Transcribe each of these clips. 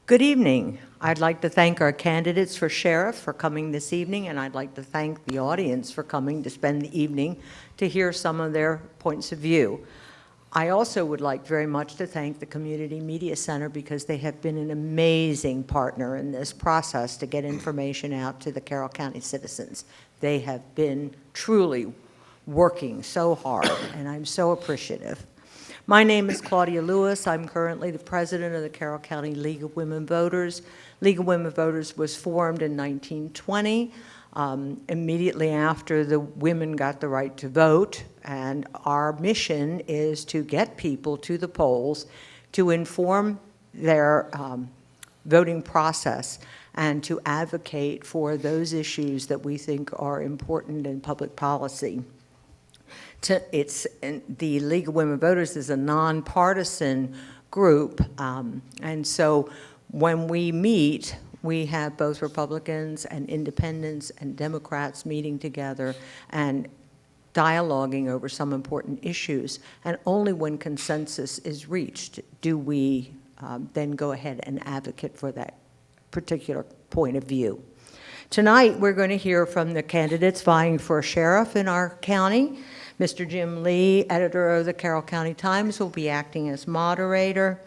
Good evening. I'd like to thank our candidates for sheriff for coming this evening, and I'd like to thank the audience for coming to spend the evening to hear some of their points of view. I also would like very much to thank the Community Media Center because they have been an amazing partner in this process to get information out to the Carroll County citizens. They have been truly working so hard, and I'm so appreciative. My name is Claudia Lewis. I'm currently the president of the Carroll County League of Women Voters. League of Women Voters was formed in 1920, immediately after the women got the right to vote. And our mission is to get people to the polls to inform their voting process and to advocate for those issues that we think are important in public policy. The League of Women Voters is a nonpartisan group, and so when we meet, we have both Republicans and independents and Democrats meeting together and dialoguing over some important issues, and only when consensus is reached do we then go ahead and advocate for that particular point of view. Tonight, we're going to hear from the candidates vying for sheriff in our county. Mr. Jim Lee, editor of the Carroll County Times, will be acting as moderator.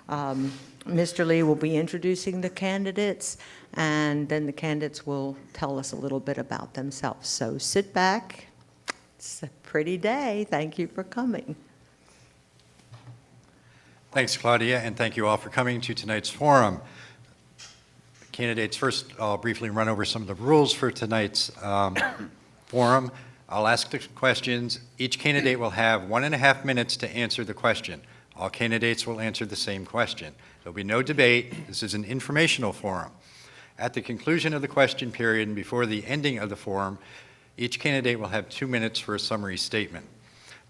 Mr. Lee will be introducing the candidates, and then the candidates will tell us a little bit about themselves. So sit back. It's a pretty day. Thank you for coming. Thanks, Claudia, and thank you all for coming to tonight's forum. Candidates, first, I'll briefly run over some of the rules for tonight's forum. I'll ask the questions. Each candidate will have 1.5 minutes to answer the question. All candidates will answer the same question. There'll be no debate. This is an informational forum. At the conclusion of the question period and before the ending of the forum, each candidate will have 2 minutes for a summary statement.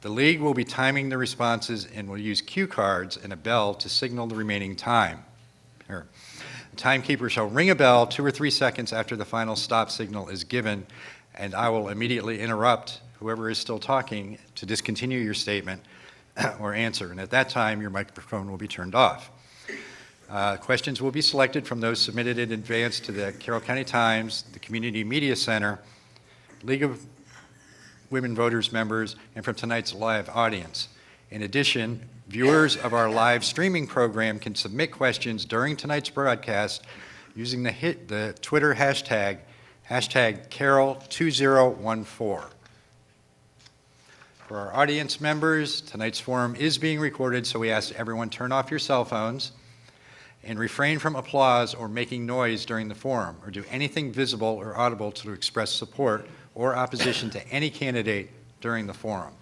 The League will be timing the responses and will use cue cards and a bell to signal the remaining time. Here. The timekeeper shall ring a bell 2 or 3 seconds after the final stop signal is given, and I will immediately interrupt whoever is still talking to discontinue your statement or answer. And at that time, your microphone will be turned off. Questions will be selected from those submitted in advance to the Carroll County Times, the Community Media Center, League of Women Voters members, and from tonight's live audience. In addition, viewers of our live streaming program can submit questions during tonight's broadcast using the Twitter hashtag Carroll2014. For our audience members, tonight's forum is being recorded, so we ask everyone turn off your cell phones and refrain from applause or making noise during the forum, or do anything visible or audible to express support or opposition to any candidate during the forum.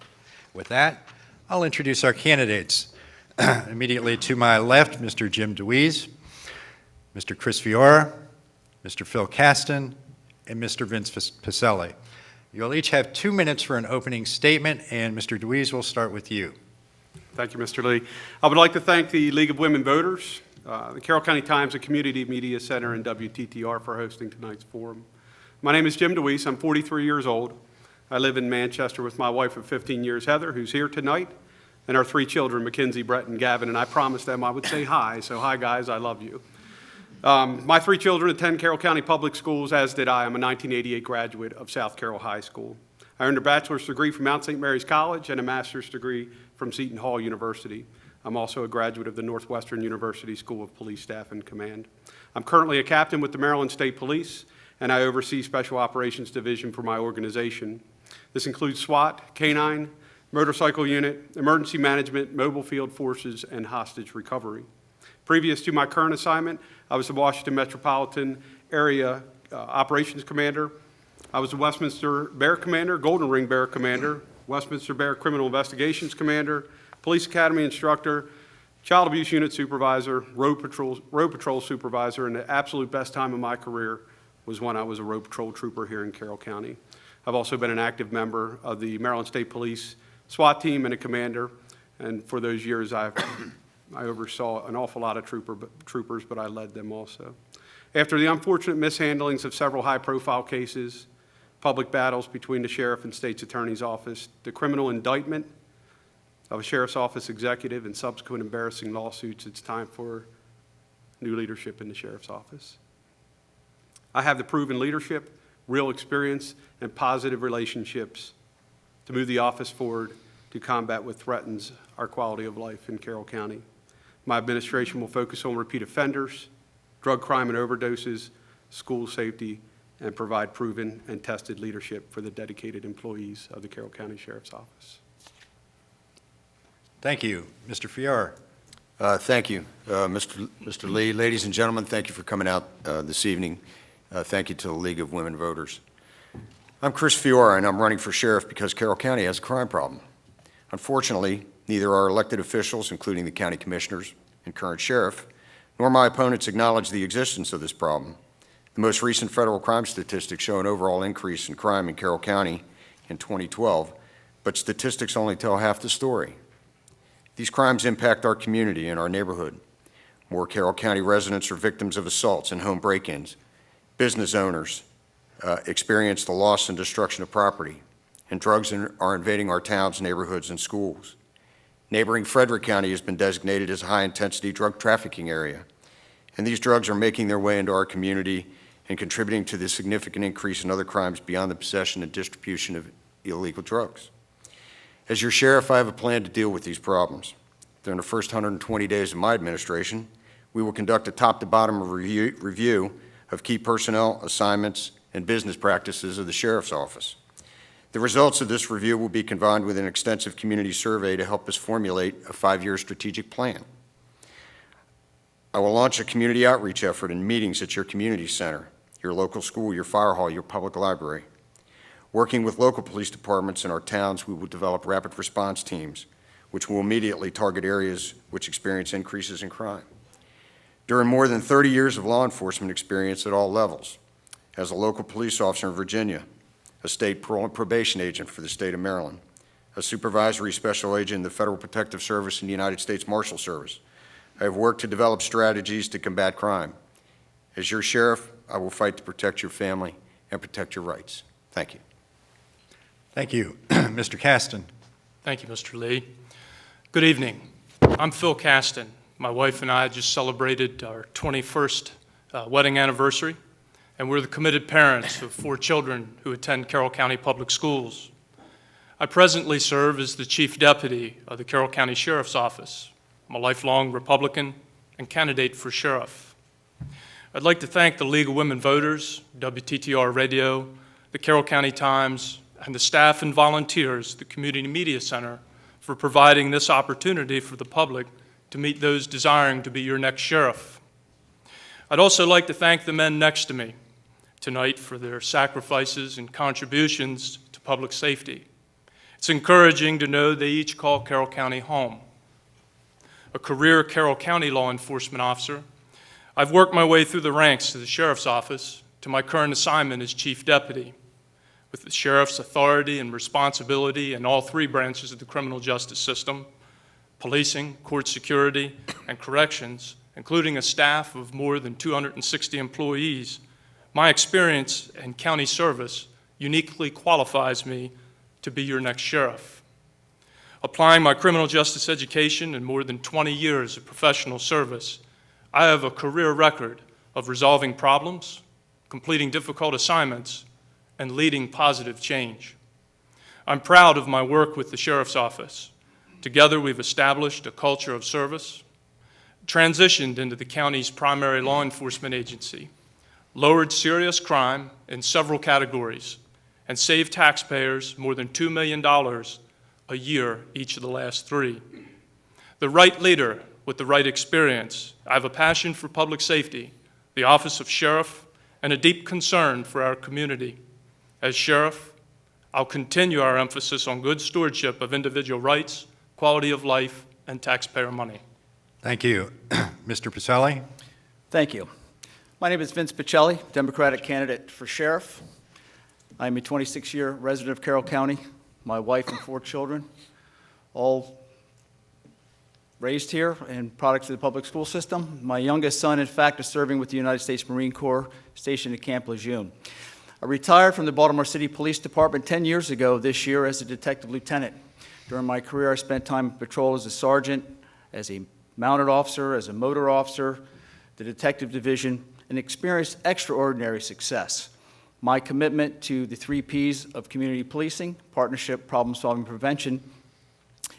With that, I'll introduce our candidates. Immediately to my left, Mr. Jim Deweese, Mr. Chris Fiora, Mr. Phil Caston, and Mr. Vince Bocelli. You'll each have 2 minutes for an opening statement, and Mr. Deweese, will start with you. Thank you, Mr. Lee. I would like to thank the League of Women Voters, the Carroll County Times, the Community Media Center, and WTTR for hosting tonight's forum. My name is Jim Deweese. I'm 43 years old. I live in Manchester with my wife of 15 years, Heather, who's here tonight, and our 3 children, Mackenzie, Brett, and Gavin, and I promised them I would say hi, so hi, guys, I love you. My 3 children attend Carroll County Public Schools, as did I. I'm a 1988 graduate of South Carroll High School. I earned a bachelor's degree from Mount St. Mary's College and a master's degree from Seton Hall University. I'm also a graduate of the Northwestern University School of Police Staff and Command. I'm currently a captain with the Maryland State Police, and I oversee Special Operations Division for my organization. This includes SWAT, K-9, Motorcycle Unit, Emergency Management, Mobile Field Forces, and Hostage Recovery. Previous to my current assignment, I was the Washington Metropolitan Area Operations Commander. I was the Westminster Bear Commander, Golden Ring Bear Commander, Westminster Bear Criminal Investigations Commander, Police Academy Instructor, Child Abuse Unit Supervisor, Road Patrol Supervisor, and the absolute best time of my career was when I was a Road Patrol Trooper here in Carroll County. I've also been an active member of the Maryland State Police SWAT team and a commander, and for those years I oversaw an awful lot of troopers, but I led them also. After the unfortunate mishandlings of several high-profile cases, public battles between the sheriff and state's attorney's office, the criminal indictment of a sheriff's office executive, and subsequent embarrassing lawsuits, it's time for new leadership in the Sheriff's Office. I have the proven leadership, real experience, and positive relationships to move the office forward to combat what threatens our quality of life in Carroll County. My administration will focus on repeat offenders, drug crime and overdoses, school safety, and provide proven and tested leadership for the dedicated employees of the Carroll County Sheriff's Office. Thank you. Mr. Fior. Thank you, Mr. Lee. Ladies and gentlemen, thank you for coming out this evening. Thank you to the League of Women Voters. I'm Chris Fiora, and I'm running for sheriff because Carroll County has a crime problem. Unfortunately, neither our elected officials, including the county commissioners and current sheriff, nor my opponents acknowledge the existence of this problem. The most recent federal crime statistics show an overall increase in crime in Carroll County in 2012, but statistics only tell half the story. These crimes impact our community and our neighborhood. More Carroll County residents are victims of assaults and home break-ins. Business owners experience the loss and destruction of property, and drugs are invading our towns, neighborhoods, and schools. Neighboring Frederick County has been designated as a high-intensity drug trafficking area, and these drugs are making their way into our community and contributing to the significant increase in other crimes beyond the possession and distribution of illegal drugs. As your sheriff, I have a plan to deal with these problems. During the first 120 days of my administration, we will conduct a top-to-bottom review of key personnel, assignments, and business practices of the Sheriff's Office. The results of this review will be combined with an extensive community survey to help us formulate a 5-year strategic plan. I will launch a community outreach effort and meetings at your community center, your local school, your fire hall, your public library. Working with local police departments in our towns, we will develop rapid response teams, which will immediately target areas which experience increases in crime. During more than 30 years of law enforcement experience at all levels, as a local police officer in Virginia, a state parole and probation agent for the state of Maryland, a supervisory special agent in the Federal Protective Service and the United States Marshal Service, I have worked to develop strategies to combat crime. As your sheriff, I will fight to protect your family and protect your rights. Thank you. Thank you. Mr. Caston. Thank you, Mr. Lee. Good evening. I'm Phil Caston. My wife and I just celebrated our 21st wedding anniversary, and we're the committed parents of 4 children who attend Carroll County Public Schools. I presently serve as the Chief Deputy of the Carroll County Sheriff's Office. I'm a lifelong Republican and candidate for sheriff. I'd like to thank the League of Women Voters, WTTR Radio, the Carroll County Times, and the staff and volunteers at the Community Media Center for providing this opportunity for the public to meet those desiring to be your next sheriff. I'd also like to thank the men next to me tonight for their sacrifices and contributions to public safety. It's encouraging to know they each call Carroll County home. A career Carroll County law enforcement officer, I've worked my way through the ranks to the Sheriff's Office to my current assignment as Chief Deputy, with the Sheriff's authority and responsibility in all 3 branches of the criminal justice system: policing, court security, and corrections, including a staff of more than 260 employees. My experience in county service uniquely qualifies me to be your next sheriff. Applying my criminal justice education and more than 20 years of professional service, I have a career record of resolving problems, completing difficult assignments, and leading positive change. I'm proud of my work with the Sheriff's Office. Together, we've established a culture of service, transitioned into the county's primary law enforcement agency, lowered serious crime in several categories, and saved taxpayers more than $2 million a year each of the last 3. The right leader with the right experience. I have a passion for public safety, the office of sheriff, and a deep concern for our community. As sheriff, I'll continue our emphasis on good stewardship of individual rights, quality of life, and taxpayer money. Thank you. Mr. Bocelli. Thank you. My name is Vince Bocelli, Democratic candidate for sheriff. I'm a 26-year resident of Carroll County. My wife and 4 children, all raised here and products of the public school system. My youngest son, in fact, is serving with the United States Marine Corps, stationed at Camp Lejeune. I retired from the Baltimore City Police Department 10 years ago this year as a detective lieutenant. During my career, I spent time in patrol as a sergeant, as a mounted officer, as a motor officer, the Detective Division, and experienced extraordinary success. My commitment to the 3 Ps of community policing, partnership, problem-solving, prevention,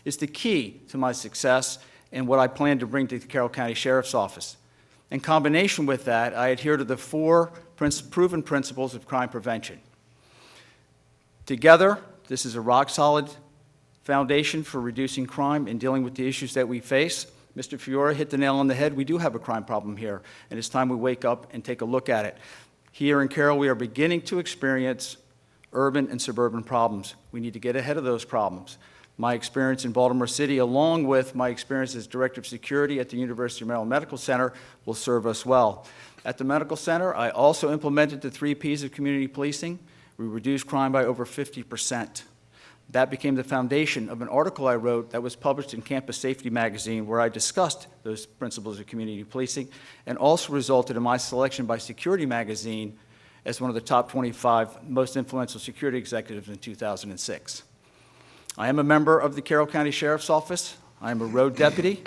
is the key to my success and what I plan to bring to the Carroll County Sheriff's Office. In combination with that, I adhere to the 4 proven principles of crime prevention. Together, this is a rock-solid foundation for reducing crime and dealing with the issues that we face. Mr. Fiora hit the nail on the head. We do have a crime problem here, and it's time we wake up and take a look at it. Here in Carroll, we are beginning to experience urban and suburban problems. We need to get ahead of those problems. My experience in Baltimore City, along with my experience as Director of Security at the University of Maryland Medical Center, will serve us well. At the Medical Center, I also implemented the 3 Ps of community policing. We reduced crime by over 50%. That became the foundation of an article I wrote that was published in Campus Safety magazine, where I discussed those principles of community policing, and also resulted in my selection by Security magazine as one of the top 25 most influential security executives in 2006. I am a member of the Carroll County Sheriff's Office. I am a road deputy.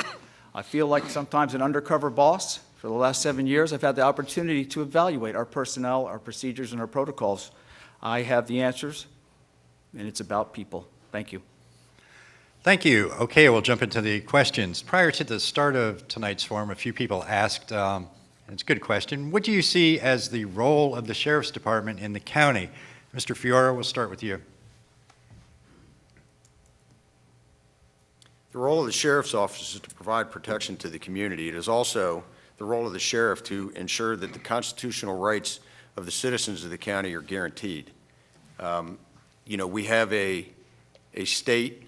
I feel like sometimes an undercover boss. For the last 7 years, I've had the opportunity to evaluate our personnel, our procedures, and our protocols. I have the answers, and it's about people. Thank you. Thank you. Okay, we'll jump into the questions. Prior to the start of tonight's forum, a few people asked, and it's a good question, what do you see as the role of the Sheriff's Department in the county? Mr. Fiora, we'll start with you. The role of the Sheriff's Office is to provide protection to the community. It is also the role of the Sheriff to ensure that the constitutional rights of the citizens of the county are guaranteed. You know, we have a state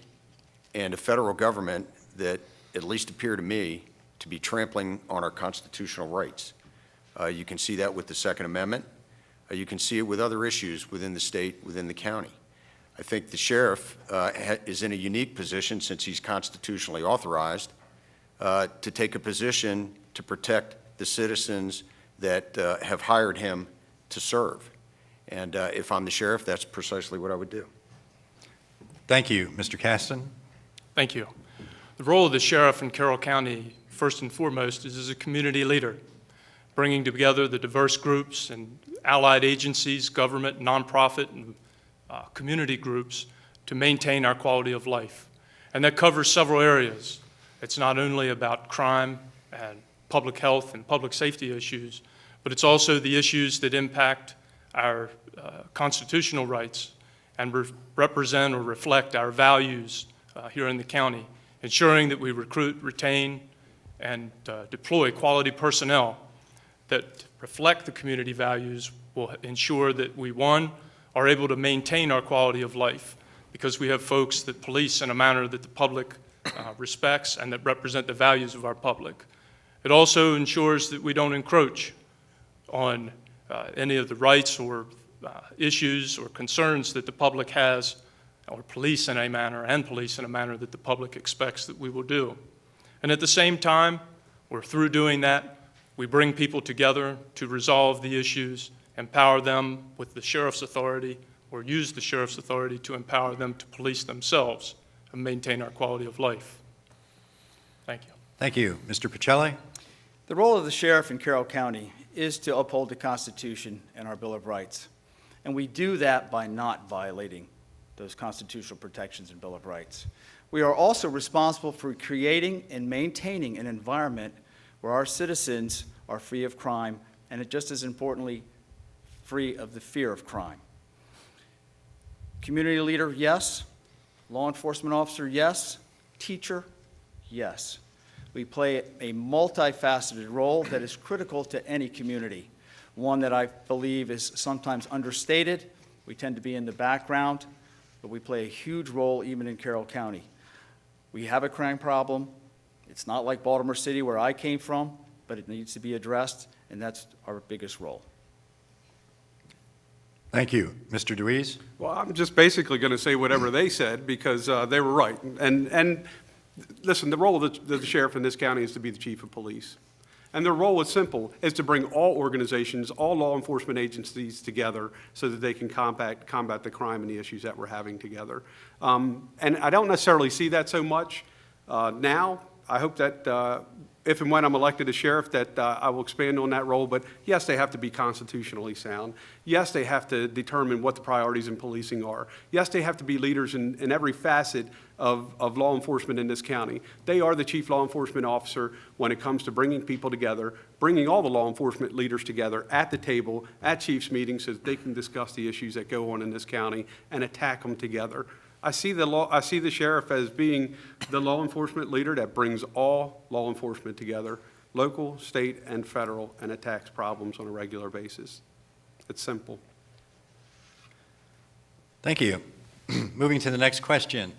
and a federal government that at least appear to me to be trampling on our constitutional rights. You can see that with the Second Amendment. You can see it with other issues within the state, within the county. I think the sheriff is in a unique position, since he's constitutionally authorized, to take a position to protect the citizens that have hired him to serve. And if I'm the sheriff, that's precisely what I would do. Thank you. Mr. Caston? Thank you. The role of the sheriff in Carroll County, first and foremost, is as a community leader, bringing together the diverse groups and allied agencies, government, nonprofit, and community groups to maintain our quality of life. And that covers several areas. It's not only about crime and public health and public safety issues, but it's also the issues that impact our constitutional rights and represent or reflect our values here in the county, ensuring that we recruit, retain, and deploy quality personnel that reflect the community values will ensure that we, one, are able to maintain our quality of life because we have folks that police in a manner that the public respects and that represent the values of our public. It also ensures that we don't encroach on any of the rights or issues or concerns that the public has, or police in a manner that the public expects that we will do. And at the same time, or through doing that, we bring people together to resolve the issues, empower them with the sheriff's authority, or use the sheriff's authority to empower them to police themselves and maintain our quality of life. Thank you. Thank you. Mr. Bocelli? The role of the sheriff in Carroll County is to uphold the Constitution and our Bill of Rights. And we do that by not violating those constitutional protections and Bill of Rights. We are also responsible for creating and maintaining an environment where our citizens are free of crime, and just as importantly, free of the fear of crime. Community leader, yes. Law enforcement officer, yes. Teacher, yes. We play a multifaceted role that is critical to any community, one that I believe is sometimes understated. We tend to be in the background, but we play a huge role even in Carroll County. We have a crime problem. It's not like Baltimore City, where I came from, but it needs to be addressed, and that's our biggest role. Thank you. Mr. Deweese? Well, I'm just basically going to say whatever they said because they were right. And listen, the role of the sheriff in this county is to be the chief of police. And their role is simple, is to bring all organizations, all law enforcement agencies together so that they can combat the crime and the issues that we're having together. And I don't necessarily see that so much now. I hope that if and when I'm elected as sheriff, that I will expand on that role. But yes, they have to be constitutionally sound. Yes, they have to determine what the priorities in policing are. Yes, they have to be leaders in every facet of law enforcement in this county. They are the chief law enforcement officer when it comes to bringing people together, bringing all the law enforcement leaders together at the table, at chiefs meetings, so that they can discuss the issues that go on in this county and attack them together. I see the sheriff as being the law enforcement leader that brings all law enforcement together, local, state, and federal, and attacks problems on a regular basis. It's simple. Thank you. Moving to the next question.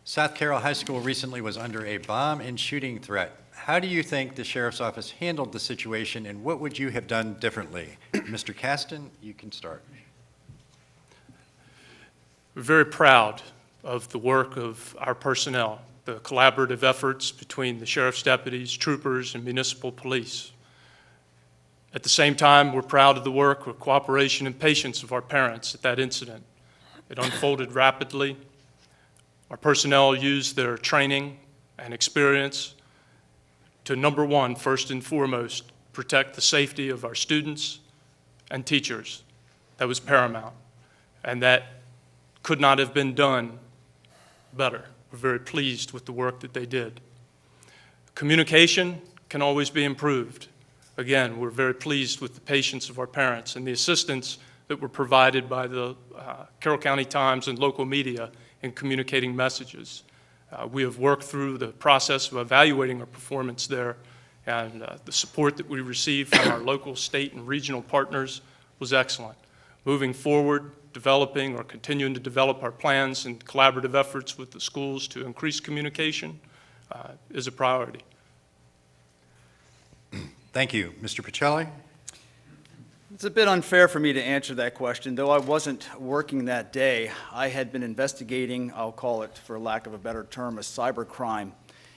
South Carroll High School recently was under a bomb and shooting threat. How do you think the sheriff's office handled the situation, and what would you have done differently? Mr. Caston, you can start. We're very proud of the work of our personnel, the collaborative efforts between the sheriff's deputies, troopers, and municipal police. At the same time, we're proud of the work, or cooperation, and patience of our parents at that incident. It unfolded rapidly. Our personnel used their training and experience to, number one, first and foremost, protect the safety of our students and teachers. That was paramount, and that could not have been done better. We're very pleased with the work that they did. Communication can always be improved. Again, we're very pleased with the patience of our parents and the assistance that were provided by the Carroll County Times and local media in communicating messages. We have worked through the process of evaluating our performance there, and the support that we received from our local, state, and regional partners was excellent. Moving forward, developing or continuing to develop our plans and collaborative efforts with the schools to increase communication is a priority. Thank you. Mr. Bocelli? It's a bit unfair for me to answer that question. Though I wasn't working that day, I had been investigating, I'll call it, for lack of a better term, a cybercrime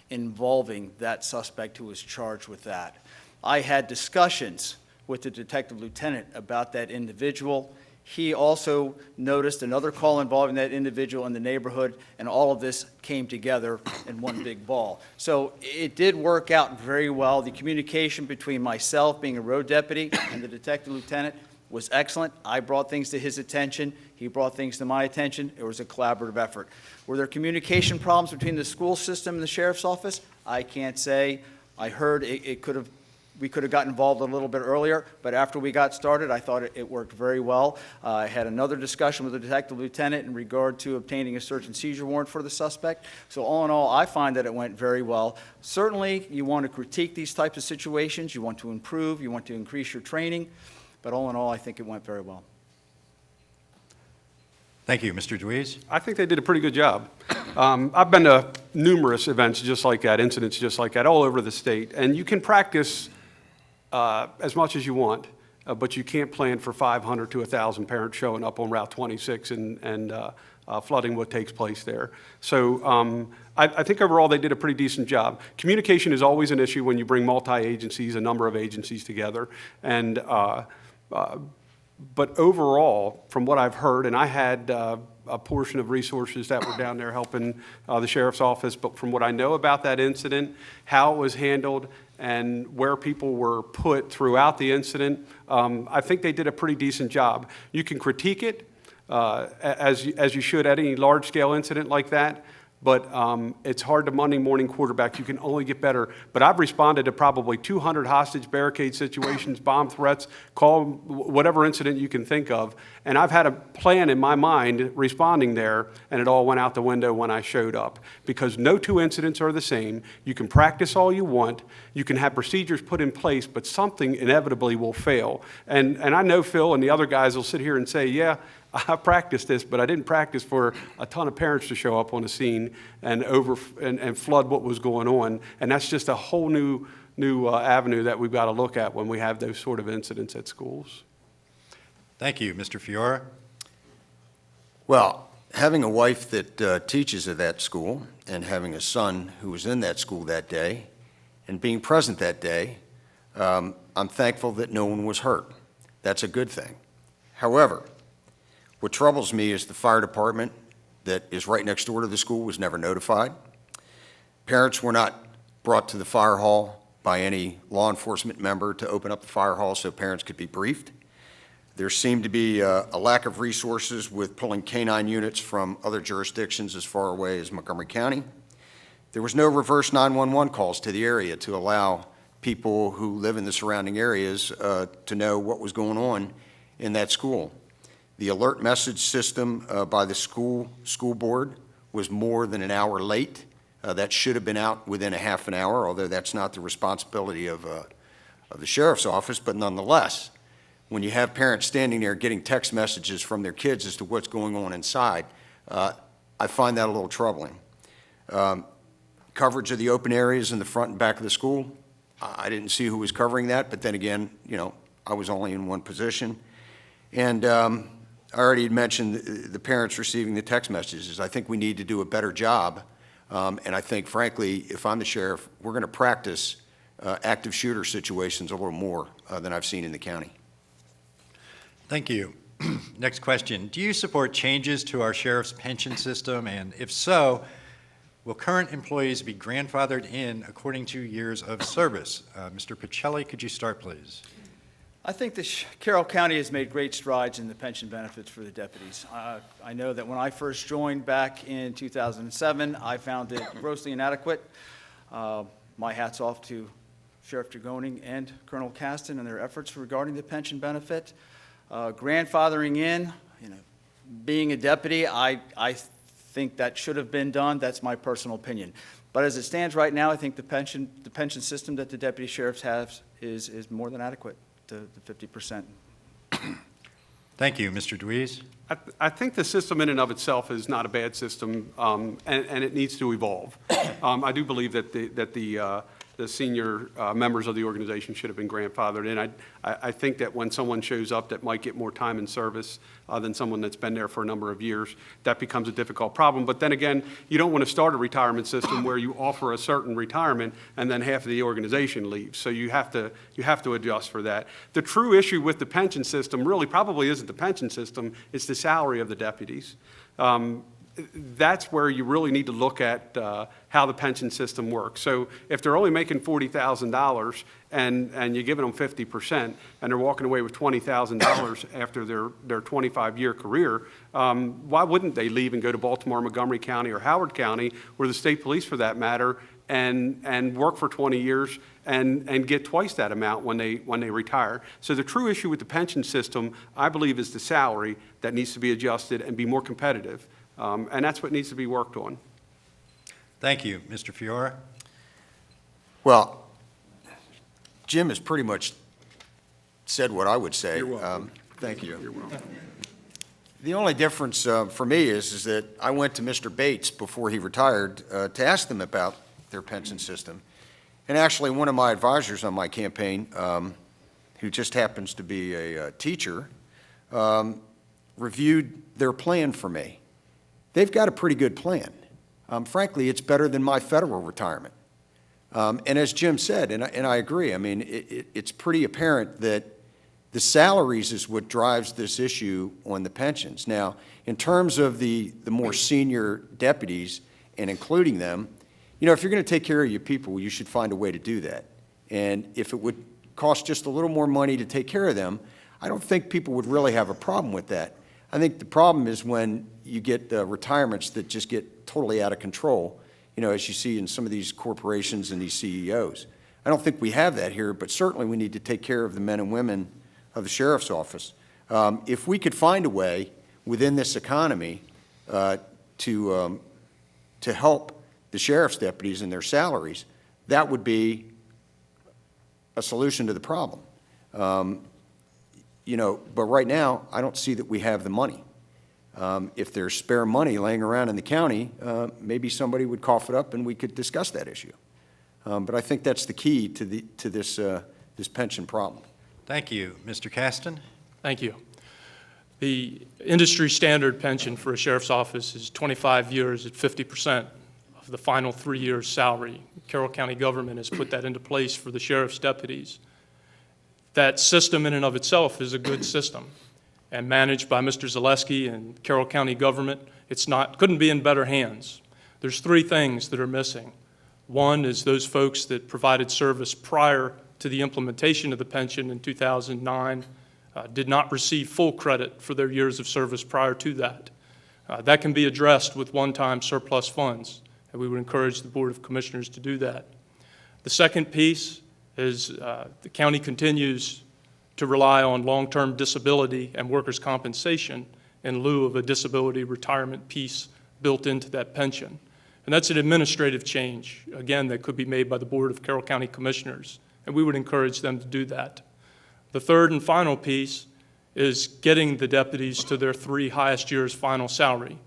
involving that suspect who was charged with that. I had discussions with the detective lieutenant about that individual. He also noticed another call involving that individual in the neighborhood, and all of this came together in one big ball. So it did work out very well. The communication between myself, being a road deputy, and the detective lieutenant was excellent. I brought things to his attention. He brought things to my attention. It was a collaborative effort. Were there communication problems between the school system and the sheriff's office? I can't say. I heard we could have gotten involved a little bit earlier, but after we got started, I thought it worked very well. I had another discussion with the detective lieutenant in regard to obtaining a search and seizure warrant for the suspect. So all in all, I find that it went very well. Certainly, you want to critique these types of situations. You want to improve. You want to increase your training. But all in all, I think it went very well. Thank you. Mr. Deweese? I think they did a pretty good job. I've been to numerous events just like that, incidents just like that, all over the state. And you can practice as much as you want, but you can't plan for 500 to 1,000 parents showing up on Route 26 and flooding what takes place there. So I think overall they did a pretty decent job. Communication is always an issue when you bring multi-agencies, a number of agencies together. And but overall, from what I've heard, and I had a portion of resources that were down there helping the sheriff's office, but from what I know about that incident, how it was handled, and where people were put throughout the incident, I think they did a pretty decent job. You can critique it, as you should at any large-scale incident like that, but it's hard to Monday morning quarterback. You can only get better. But I've responded to probably 200 hostage barricade situations, bomb threats, call whatever incident you can think of. And I've had a plan in my mind responding there, and it all went out the window when I showed up. Because no two incidents are the same. You can practice all you want. You can have procedures put in place, but something inevitably will fail. And I know Phil and the other guys will sit here and say, yeah, I practiced this, but I didn't practice for a ton of parents to show up on the scene and flood what was going on. And that's just a whole new avenue that we've got to look at when we have those sort of incidents at schools. Thank you. Mr. Fiora? Well, having a wife that teaches at that school and having a son who was in that school that day and being present that day, I'm thankful that no one was hurt. That's a good thing. However, what troubles me is the fire department that is right next door to the school was never notified. Parents were not brought to the fire hall by any law enforcement member to open up the fire hall so parents could be briefed. There seemed to be a lack of resources with pulling K-9 units from other jurisdictions as far away as Montgomery County. There was no reverse 911 calls to the area to allow people who live in the surrounding areas to know what was going on in that school. The alert message system by the school board was more than an hour late. That should have been out within a half an hour, although that's not the responsibility of the sheriff's office, but nonetheless, when you have parents standing there getting text messages from their kids as to what's going on inside, I find that a little troubling. Coverage of the open areas in the front and back of the school, I didn't see who was covering that, but then again, I was only in one position. And I already had mentioned the parents receiving the text messages. I think we need to do a better job, and I think, frankly, if I'm the sheriff, we're going to practice active shooter situations a little more than I've seen in the county. Thank you. Next question. Do you support changes to our sheriff's pension system? And if so, will current employees be grandfathered in according to years of service? Mr. Bocelli, could you start, please? I think Carroll County has made great strides in the pension benefits for the deputies. I know that when I first joined back in 2007, I found it grossly inadequate. My hat's off to Sheriff Dragoning and Colonel Caston and their efforts regarding the pension benefit. Grandfathering in, being a deputy, I think that should have been done. That's my personal opinion. But as it stands right now, I think the pension system that the deputy sheriffs have is more than adequate, the 50%. Thank you. Mr. Deweese? I think the system in and of itself is not a bad system, and it needs to evolve. I do believe that the senior members of the organization should have been grandfathered in. I think that when someone shows up that might get more time in service than someone that's been there for a number of years, that becomes a difficult problem. But then again, you don't want to start a retirement system where you offer a certain retirement and then half of the organization leaves. So you have to adjust for that. The true issue with the pension system really probably isn't the pension system, it's the salary of the deputies. That's where you really need to look at how the pension system works. So if they're only making $40,000 and you're giving them 50% and they're walking away with $20,000 after their 25-year career, why wouldn't they leave and go to Baltimore, Montgomery County, or Howard County, or the state police for that matter, and work for 20 years and get twice that amount when they retire? So the true issue with the pension system, I believe, is the salary that needs to be adjusted and be more competitive. And that's what needs to be worked on. Thank you. Mr. Fiora? Well, Jim has pretty much said what I would say. You're welcome. Thank you. You're welcome. The only difference for me is that I went to Mr. Bates before he retired to ask them about their pension system. And actually, one of my advisors on my campaign, who just happens to be a teacher, reviewed their plan for me. They've got a pretty good plan. Frankly, it's better than my federal retirement. And as Jim said, and I agree, I mean, it's pretty apparent that the salaries is what drives this issue on the pensions. Now, in terms of the more senior deputies and including them, if you're going to take care of your people, you should find a way to do that. And if it would cost just a little more money to take care of them, I don't think people would really have a problem with that. I think the problem is when you get retirements that just get totally out of control, as you see in some of these corporations and these CEOs. I don't think we have that here, but certainly we need to take care of the men and women of the sheriff's office. If we could find a way within this economy to help the sheriff's deputies and their salaries, that would be a solution to the problem. But right now, I don't see that we have the money. If there's spare money laying around in the county, maybe somebody would cough it up and we could discuss that issue. But I think that's the key to this pension problem. Thank you. Mr. Caston? Thank you. The industry standard pension for a sheriff's office is 25 years at 50% of the final 3 years' salary. Carroll County government has put that into place for the sheriff's deputies. That system in and of itself is a good system and managed by Mr. Zaleski and Carroll County government. Couldn't be in better hands. There's three things that are missing. One is those folks that provided service prior to the implementation of the pension in 2009 did not receive full credit for their years of service prior to that. That can be addressed with one-time surplus funds, and we would encourage the Board of Commissioners to do that. The second piece is the county continues to rely on long-term disability and workers' compensation in lieu of a disability retirement piece built into that pension. And that's an administrative change, again, that could be made by the Board of Carroll County Commissioners, and we would encourage them to do that. The third and final piece is getting the deputies to their 3 highest years' final salary.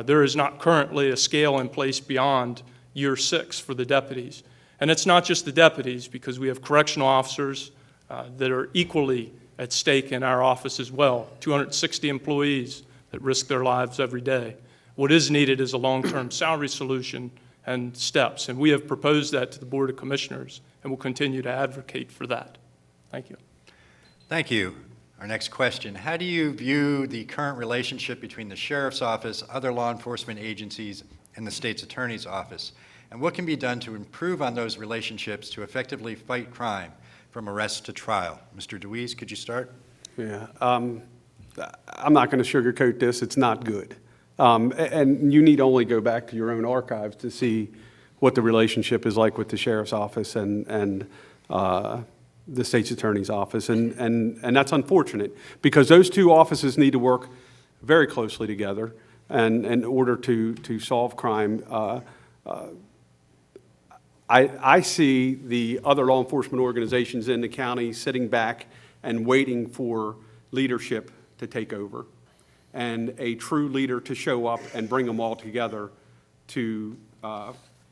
There is not currently a scale in place beyond year 6 for the deputies. And it's not just the deputies, because we have correctional officers that are equally at stake in our office as well, 260 employees that risk their lives every day. What is needed is a long-term salary solution and steps, and we have proposed that to the Board of Commissioners, and will continue to advocate for that. Thank you. Thank you. Our next question, how do you view the current relationship between the Sheriff's Office, other law enforcement agencies, and the State's Attorney's Office? And what can be done to improve on those relationships to effectively fight crime from arrest to trial? Mr. Deweese, could you start? Yeah, I'm not going to sugarcoat this. It's not good. And you need only go back to your own archives to see what the relationship is like with the Sheriff's Office and the State's Attorney's Office. And that's unfortunate, because those two offices need to work very closely together and in order to solve crime. I see the other law enforcement organizations in the county sitting back and waiting for leadership to take over, and a true leader to show up and bring them all together to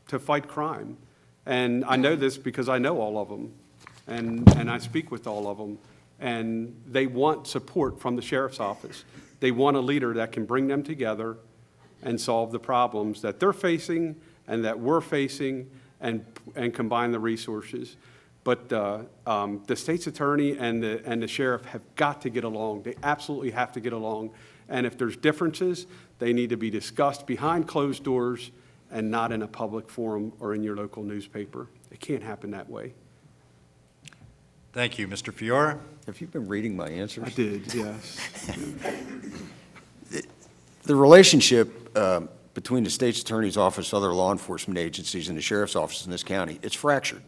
fight crime. And I know this because I know all of them, and I speak with all of them, and they want support from the Sheriff's Office. They want a leader that can bring them together and solve the problems that they're facing and that we're facing, and combine the resources. But the State's Attorney and the Sheriff have got to get along. They absolutely have to get along. And if there's differences, they need to be discussed behind closed doors and not in a public forum or in your local newspaper. It can't happen that way. Thank you. Mr. Fiora? Have you been reading my answers? I did, yes. The relationship between the State's Attorney's Office, other law enforcement agencies, and the Sheriff's Office in this county, it's fractured.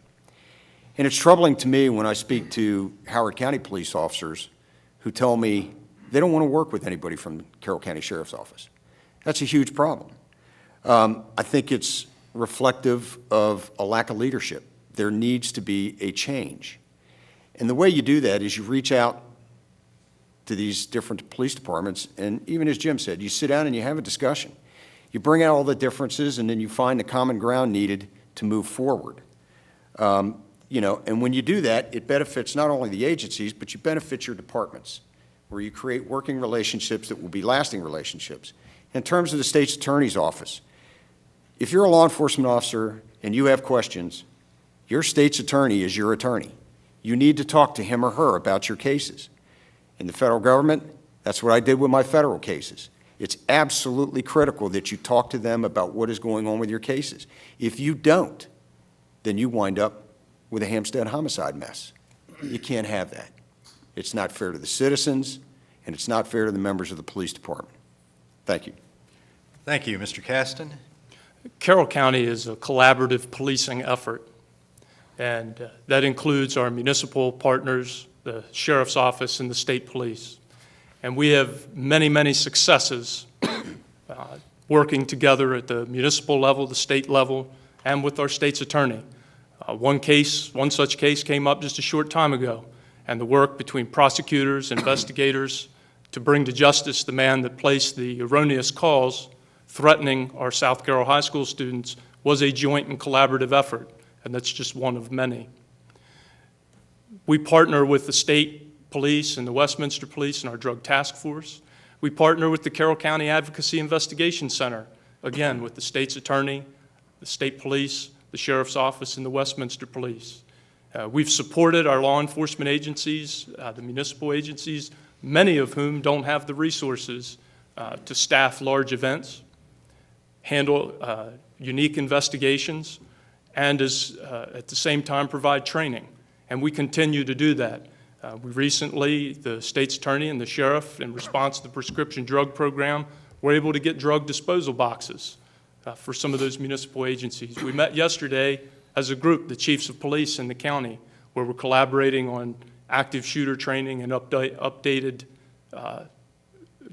And it's troubling to me when I speak to Howard County police officers who tell me they don't want to work with anybody from the Carroll County Sheriff's Office. That's a huge problem. I think it's reflective of a lack of leadership. There needs to be a change. And the way you do that is you reach out to these different police departments, and even as Jim said, you sit down and you have a discussion. You bring out all the differences, and then you find the common ground needed to move forward. You know, and when you do that, it benefits not only the agencies, but you benefit your departments, where you create working relationships that will be lasting relationships. In terms of the State's Attorney's Office, if you're a law enforcement officer and you have questions, your state's attorney is your attorney. You need to talk to him or her about your cases. In the federal government, that's what I did with my federal cases. It's absolutely critical that you talk to them about what is going on with your cases. If you don't, then you wind up with a Hampstead homicide mess. You can't have that. It's not fair to the citizens, and it's not fair to the members of the police department. Thank you. Thank you. Mr. Caston? Carroll County is a collaborative policing effort, and that includes our municipal partners, the Sheriff's Office, and the state police. And we have many, many successes working together at the municipal level, the state level, and with our state's attorney. One such case came up just a short time ago, and the work between prosecutors, investigators, to bring to justice the man that placed the erroneous calls threatening our South Carroll High School students was a joint and collaborative effort, and that's just one of many. We partner with the state police and the Westminster Police and our drug task force. We partner with the Carroll County Advocacy Investigation Center, again, with the state's attorney, the state police, the Sheriff's Office, and the Westminster Police. We've supported our law enforcement agencies, the municipal agencies, many of whom don't have the resources to staff large events, handle unique investigations, and at the same time provide training. And we continue to do that. We recently, the state's attorney and the sheriff, in response to the prescription drug program, were able to get drug disposal boxes for some of those municipal agencies. We met yesterday as a group, the chiefs of police in the county, where we're collaborating on active shooter training and updated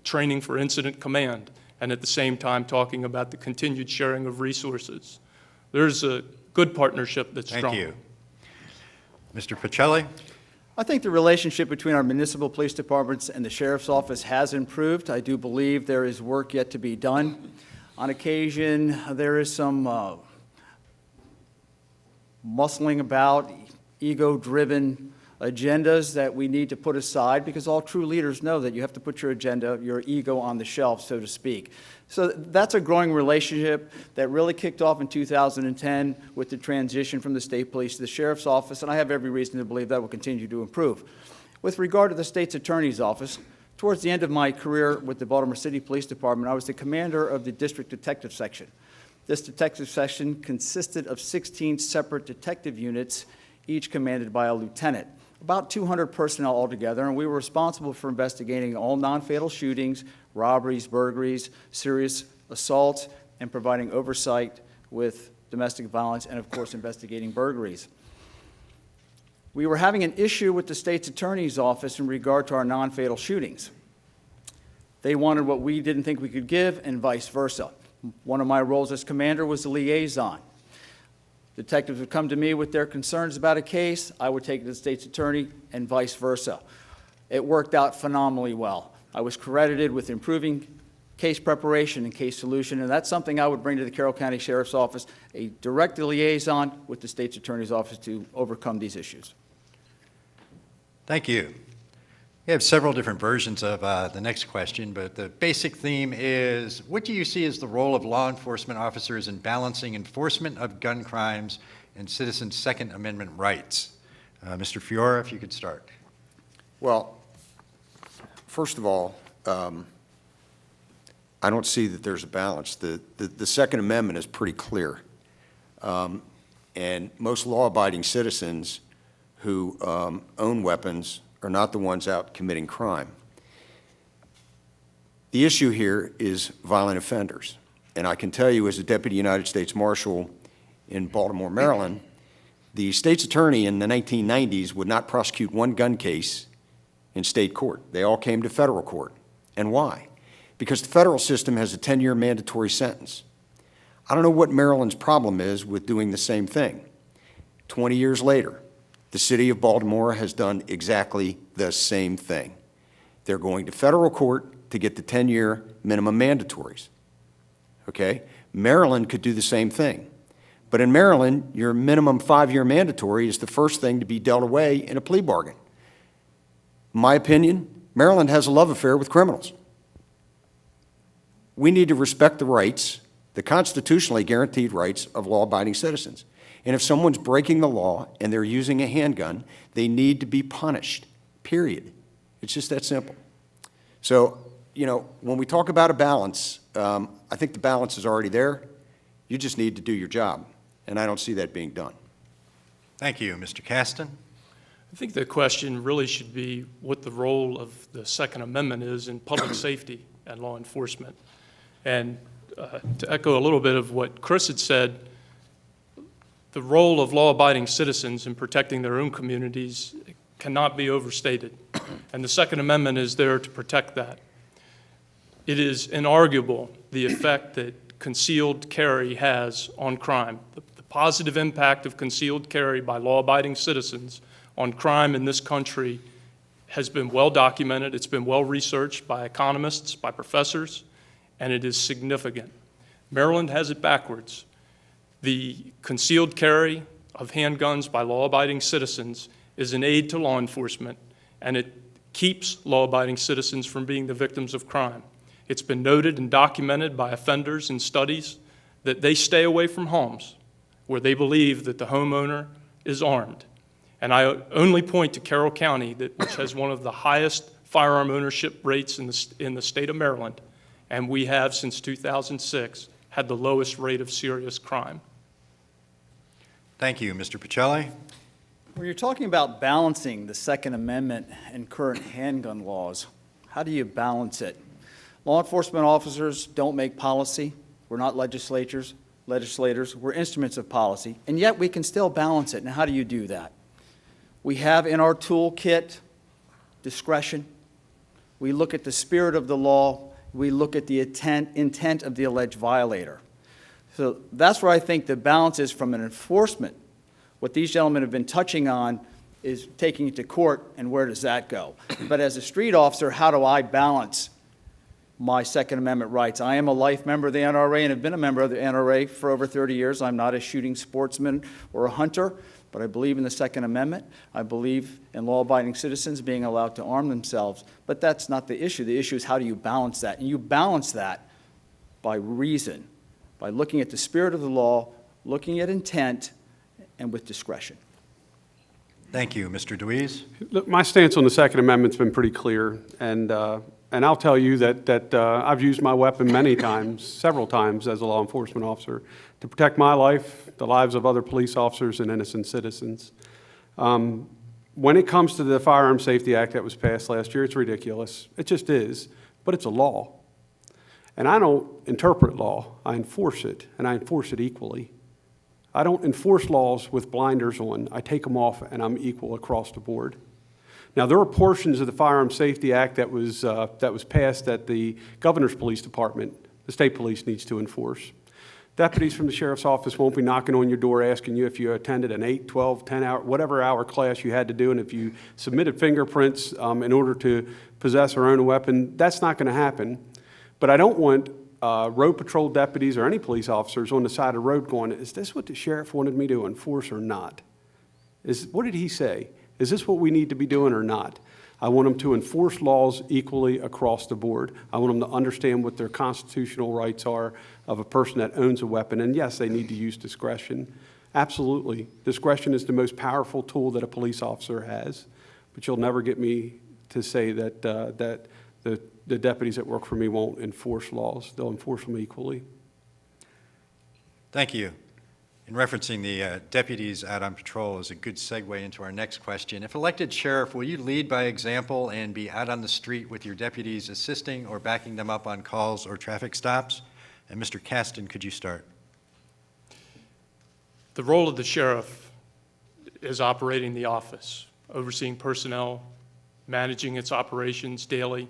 training for incident command, and at the same time talking about the continued sharing of resources. There's a good partnership that's strong. Thank you. Mr. Bocelli? I think the relationship between our municipal police departments and the sheriff's office has improved. I do believe there is work yet to be done. On occasion, there is some muscling about, ego-driven agendas that we need to put aside, because all true leaders know that you have to put your agenda, your ego on the shelf, so to speak. So that's a growing relationship that really kicked off in 2010 with the transition from the state police to the sheriff's office, and I have every reason to believe that will continue to improve. With regard to the state's attorney's office, towards the end of my career with the Baltimore City Police Department, I was the commander of the district detective section. This detective section consisted of 16 separate detective units, each commanded by a lieutenant. About 200 personnel altogether, and we were responsible for investigating all non-fatal shootings, robberies, burglaries, serious assaults, and providing oversight with domestic violence, and of course investigating burglaries. We were having an issue with the state's attorney's office in regard to our non-fatal shootings. They wanted what we didn't think we could give, and vice versa. One of my roles as commander was the liaison. Detectives would come to me with their concerns about a case. I would take it to the state's attorney, and vice versa. It worked out phenomenally well. I was credited with improving case preparation and case solution, and that's something I would bring to the Carroll County Sheriff's Office, a direct liaison with the state's attorney's office to overcome these issues. Thank you. We have several different versions of the next question, but the basic theme is, what do you see as the role of law enforcement officers in balancing enforcement of gun crimes and citizens' Second Amendment rights? Mr. Fiora, if you could start. Well, first of all, I don't see that there's a balance. The Second Amendment is pretty clear. And most law-abiding citizens who own weapons are not the ones out committing crime. The issue here is violent offenders. And I can tell you, as a Deputy United States Marshal in Baltimore, Maryland, the state's attorney in the 1990s would not prosecute one gun case in state court. They all came to federal court. And why? Because the federal system has a 10-year mandatory sentence. I don't know what Maryland's problem is with doing the same thing. 20 years later, the city of Baltimore has done exactly the same thing. They're going to federal court to get the 10-year minimum mandatories. Okay? Maryland could do the same thing. But in Maryland, your minimum 5-year mandatory is the first thing to be dealt away in a plea bargain. In my opinion, Maryland has a love affair with criminals. We need to respect the rights, the constitutionally guaranteed rights of law-abiding citizens. And if someone's breaking the law and they're using a handgun, they need to be punished, period. It's just that simple. So, you know, when we talk about a balance, I think the balance is already there. You just need to do your job, and I don't see that being done. Thank you. Mr. Caston? I think the question really should be what the role of the Second Amendment is in public safety and law enforcement. And to echo a little bit of what Chris had said, the role of law-abiding citizens in protecting their own communities cannot be overstated, and the Second Amendment is there to protect that. It is inarguable the effect that concealed carry has on crime. The positive impact of concealed carry by law-abiding citizens on crime in this country has been well documented. It's been well researched by economists, by professors, and it is significant. Maryland has it backwards. The concealed carry of handguns by law-abiding citizens is an aid to law enforcement, and it keeps law-abiding citizens from being the victims of crime. It's been noted and documented by offenders in studies that they stay away from homes where they believe that the homeowner is armed. And I only point to Carroll County, which has one of the highest firearm ownership rates in the state of Maryland, and we have, since 2006, had the lowest rate of serious crime. Thank you. Mr. Bocelli? When you're talking about balancing the Second Amendment and current handgun laws, how do you balance it? Law enforcement officers don't make policy. We're not legislators. We're instruments of policy, and yet we can still balance it. Now, how do you do that? We have in our toolkit discretion. We look at the spirit of the law. We look at the intent of the alleged violator. So that's where I think the balance is from an enforcement. What these gentlemen have been touching on is taking it to court, and where does that go? But as a street officer, how do I balance my Second Amendment rights? I am a life member of the NRA and have been a member of the NRA for over 30 years. I'm not a shooting sportsman or a hunter, but I believe in the Second Amendment. I believe in law-abiding citizens being allowed to arm themselves. But that's not the issue. The issue is how do you balance that? And you balance that by reason, by looking at the spirit of the law, looking at intent, and with discretion. Thank you. Mr. Deweese? Look, my stance on the Second Amendment's been pretty clear, and I'll tell you that I've used my weapon many times, several times as a law enforcement officer, to protect my life, the lives of other police officers and innocent citizens. When it comes to the Firearm Safety Act that was passed last year, it's ridiculous. It just is, but it's a law. And I don't interpret law, I enforce it, and I enforce it equally. I don't enforce laws with blinders on. I take them off, and I'm equal across the board. Now, there are portions of the Firearm Safety Act that was passed that the Governor's Police Department, the state police, needs to enforce. Deputies from the Sheriff's Office won't be knocking on your door asking you if you attended an 8, 12, 10-hour, whatever hour class you had to do, and if you submitted fingerprints in order to possess or own a weapon. That's not going to happen. But I don't want road patrol deputies or any police officers on the side of the road going, is this what the sheriff wanted me to enforce or not? What did he say? Is this what we need to be doing or not? I want them to enforce laws equally across the board. I want them to understand what their constitutional rights are of a person that owns a weapon. And yes, they need to use discretion. Absolutely. Discretion is the most powerful tool that a police officer has. But you'll never get me to say that, the deputies that work for me won't enforce laws. They'll enforce them equally. Thank you. In referencing the deputies out on patrol is a good segue into our next question. If elected sheriff, will you lead by example and be out on the street with your deputies assisting or backing them up on calls or traffic stops? And Mr. Caston, could you start? The role of the sheriff is operating the office, overseeing personnel, managing its operations daily,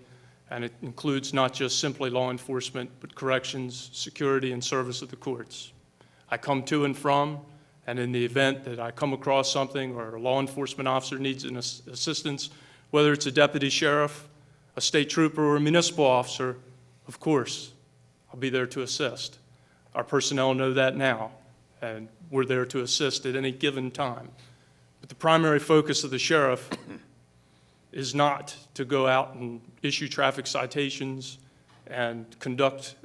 and it includes not just simply law enforcement, but corrections, security, and service of the courts. I come to and from, and in the event that I come across something or a law enforcement officer needs an assistance, whether it's a deputy sheriff, a state trooper, or a municipal officer, of course, I'll be there to assist. Our personnel know that now, and we're there to assist at any given time. But the primary focus of the sheriff is not to go out and issue traffic citations and conduct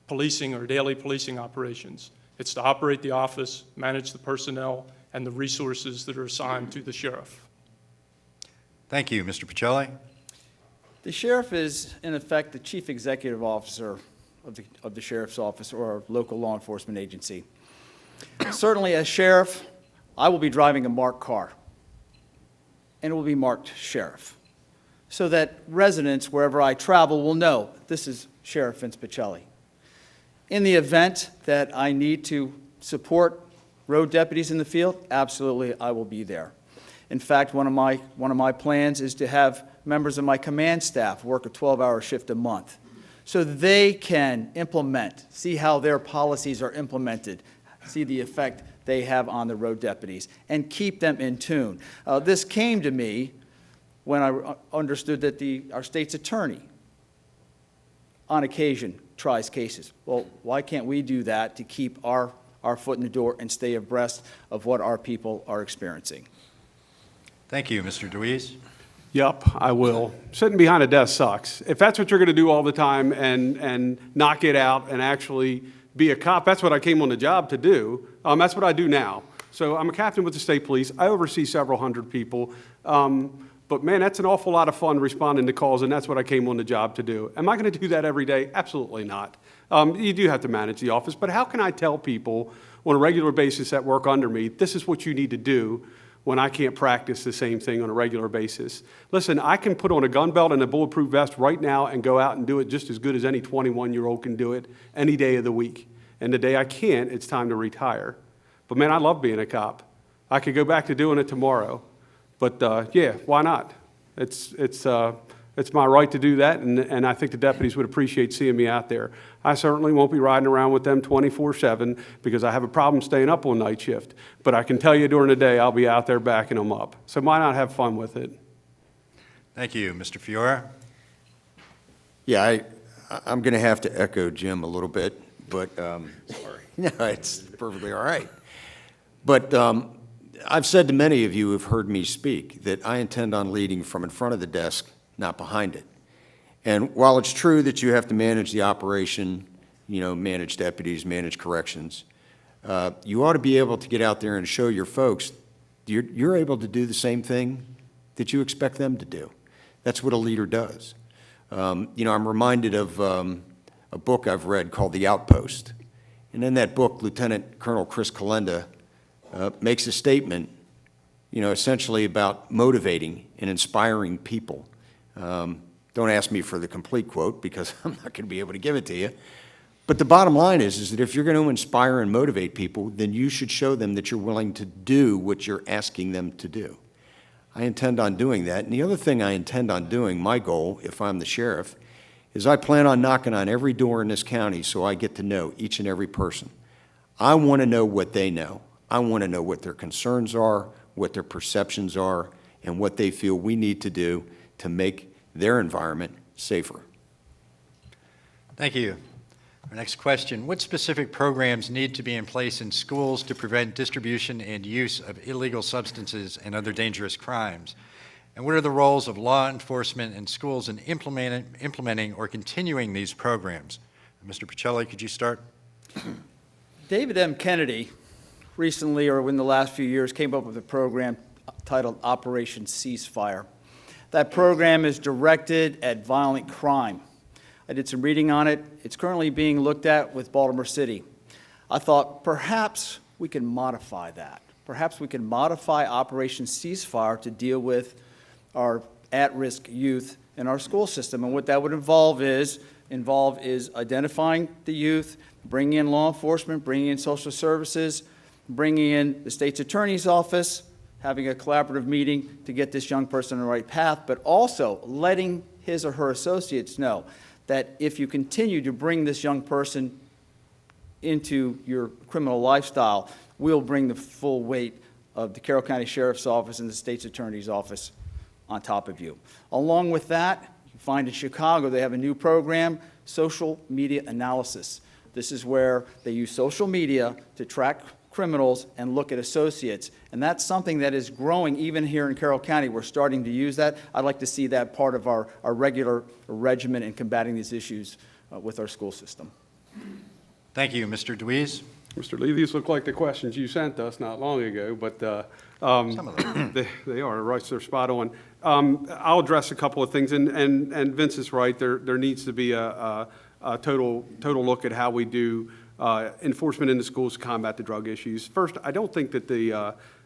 policing or daily policing operations. It's to operate the office, manage the personnel, and the resources that are assigned to the sheriff. Thank you. Mr. Bocelli? The sheriff is, in effect, the chief executive officer of the sheriff's office or our local law enforcement agency. Certainly, as sheriff, I will be driving a marked car, and it will be marked sheriff, so that residents, wherever I travel, will know this is Sheriff Vince Bocelli. In the event that I need to support road deputies in the field, absolutely, I will be there. In fact, one of my plans is to have members of my command staff work a 12-hour shift a month so they can implement, see how their policies are implemented, see the effect they have on the road deputies, and keep them in tune. This came to me when I understood that our state's attorney, on occasion, tries cases. Well, why can't we do that to keep our foot in the door and stay abreast of what our people are experiencing? Thank you. Mr. Deweese? Yup, I will. Sitting behind a desk sucks. If that's what you're going to do all the time and not get out and actually be a cop, that's what I came on the job to do. That's what I do now. So I'm a captain with the state police. I oversee several hundred people. But man, that's an awful lot of fun responding to calls, and that's what I came on the job to do. Am I going to do that every day? Absolutely not. You do have to manage the office, but how can I tell people on a regular basis that work under me, this is what you need to do when I can't practice the same thing on a regular basis? Listen, I can put on a gun belt and a bulletproof vest right now and go out and do it just as good as any 21-year-old can do it any day of the week. And the day I can't, it's time to retire. But man, I love being a cop. I could go back to doing it tomorrow. But yeah, why not? It's my right to do that, and I think the deputies would appreciate seeing me out there. I certainly won't be riding around with them 24/7 because I have a problem staying up on night shift. But I can tell you during the day, I'll be out there backing them up. So why not have fun with it? Thank you. Mr. Fiore? Yeah, I'm going to have to echo Jim a little bit, but sorry. No, it's perfectly all right. But I've said to many of you who have heard me speak that I intend on leading from in front of the desk, not behind it. And while it's true that you have to manage the operation, manage deputies, manage corrections, you ought to be able to get out there and show your folks you're able to do the same thing that you expect them to do. That's what a leader does. I'm reminded of a book I've read called The Outpost. And in that book, Lieutenant Colonel Chris Kalenda makes a statement, essentially about motivating and inspiring people. Don't ask me for the complete quote because I'm not going to be able to give it to you. But the bottom line is that if you're going to inspire and motivate people, then you should show them that you're willing to do what you're asking them to do. I intend on doing that. And the other thing I intend on doing, my goal, if I'm the sheriff, is I plan on knocking on every door in this county so I get to know each and every person. I want to know what they know. I want to know what their concerns are, what their perceptions are, and what they feel we need to do to make their environment safer. Thank you. Our next question, what specific programs need to be in place in schools to prevent distribution and use of illegal substances and other dangerous crimes? And what are the roles of law enforcement and schools in implementing or continuing these programs? Mr. Bocelli, could you start? David M. Kennedy recently, or in the last few years, came up with a program titled Operation Ceasefire. That program is directed at violent crime. I did some reading on it. It's currently being looked at with Baltimore City. I thought perhaps we can modify that. Perhaps we can modify Operation Ceasefire to deal with our at-risk youth in our school system. And what that would involve is identifying the youth, bringing in law enforcement, bringing in social services, bringing in the state's attorney's office, having a collaborative meeting to get this young person on the right path, but also letting his or her associates know that if you continue to bring this young person into your criminal lifestyle, we'll bring the full weight of the Carroll County Sheriff's Office and the state's attorney's office on top of you. Along with that, you find in Chicago they have a new program, social media analysis. This is where they use social media to track criminals and look at associates. And that's something that is growing even here in Carroll County. We're starting to use that. I'd like to see that part of our regular regimen in combating these issues with our school system. Thank you. Mr. Deweese? Mr. Lee, these look like the questions you sent us not long ago, but Some of them. they are, right, they're spot on. I'll address a couple of things, and Vince is right. There needs to be a total look at how we do enforcement in the schools to combat the drug issues. First, I don't think that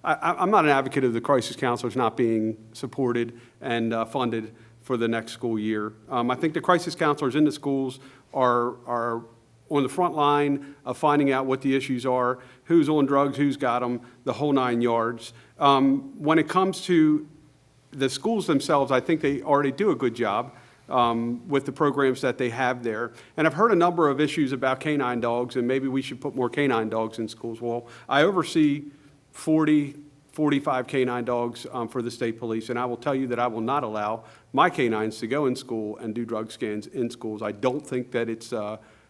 I'm not an advocate of the crisis counselors not being supported and funded for the next school year. I think the crisis counselors in the schools are on the front line of finding out what the issues are, who's on drugs, who's got them, the whole 9 yards. When it comes to the schools themselves, I think they already do a good job with the programs that they have there. And I've heard a number of issues about canine dogs, and maybe we should put more canine dogs in schools. Well, I oversee 45 canine dogs for the state police, and I will tell you that I will not allow my canines to go in school and do drug scans in schools. I don't think that it's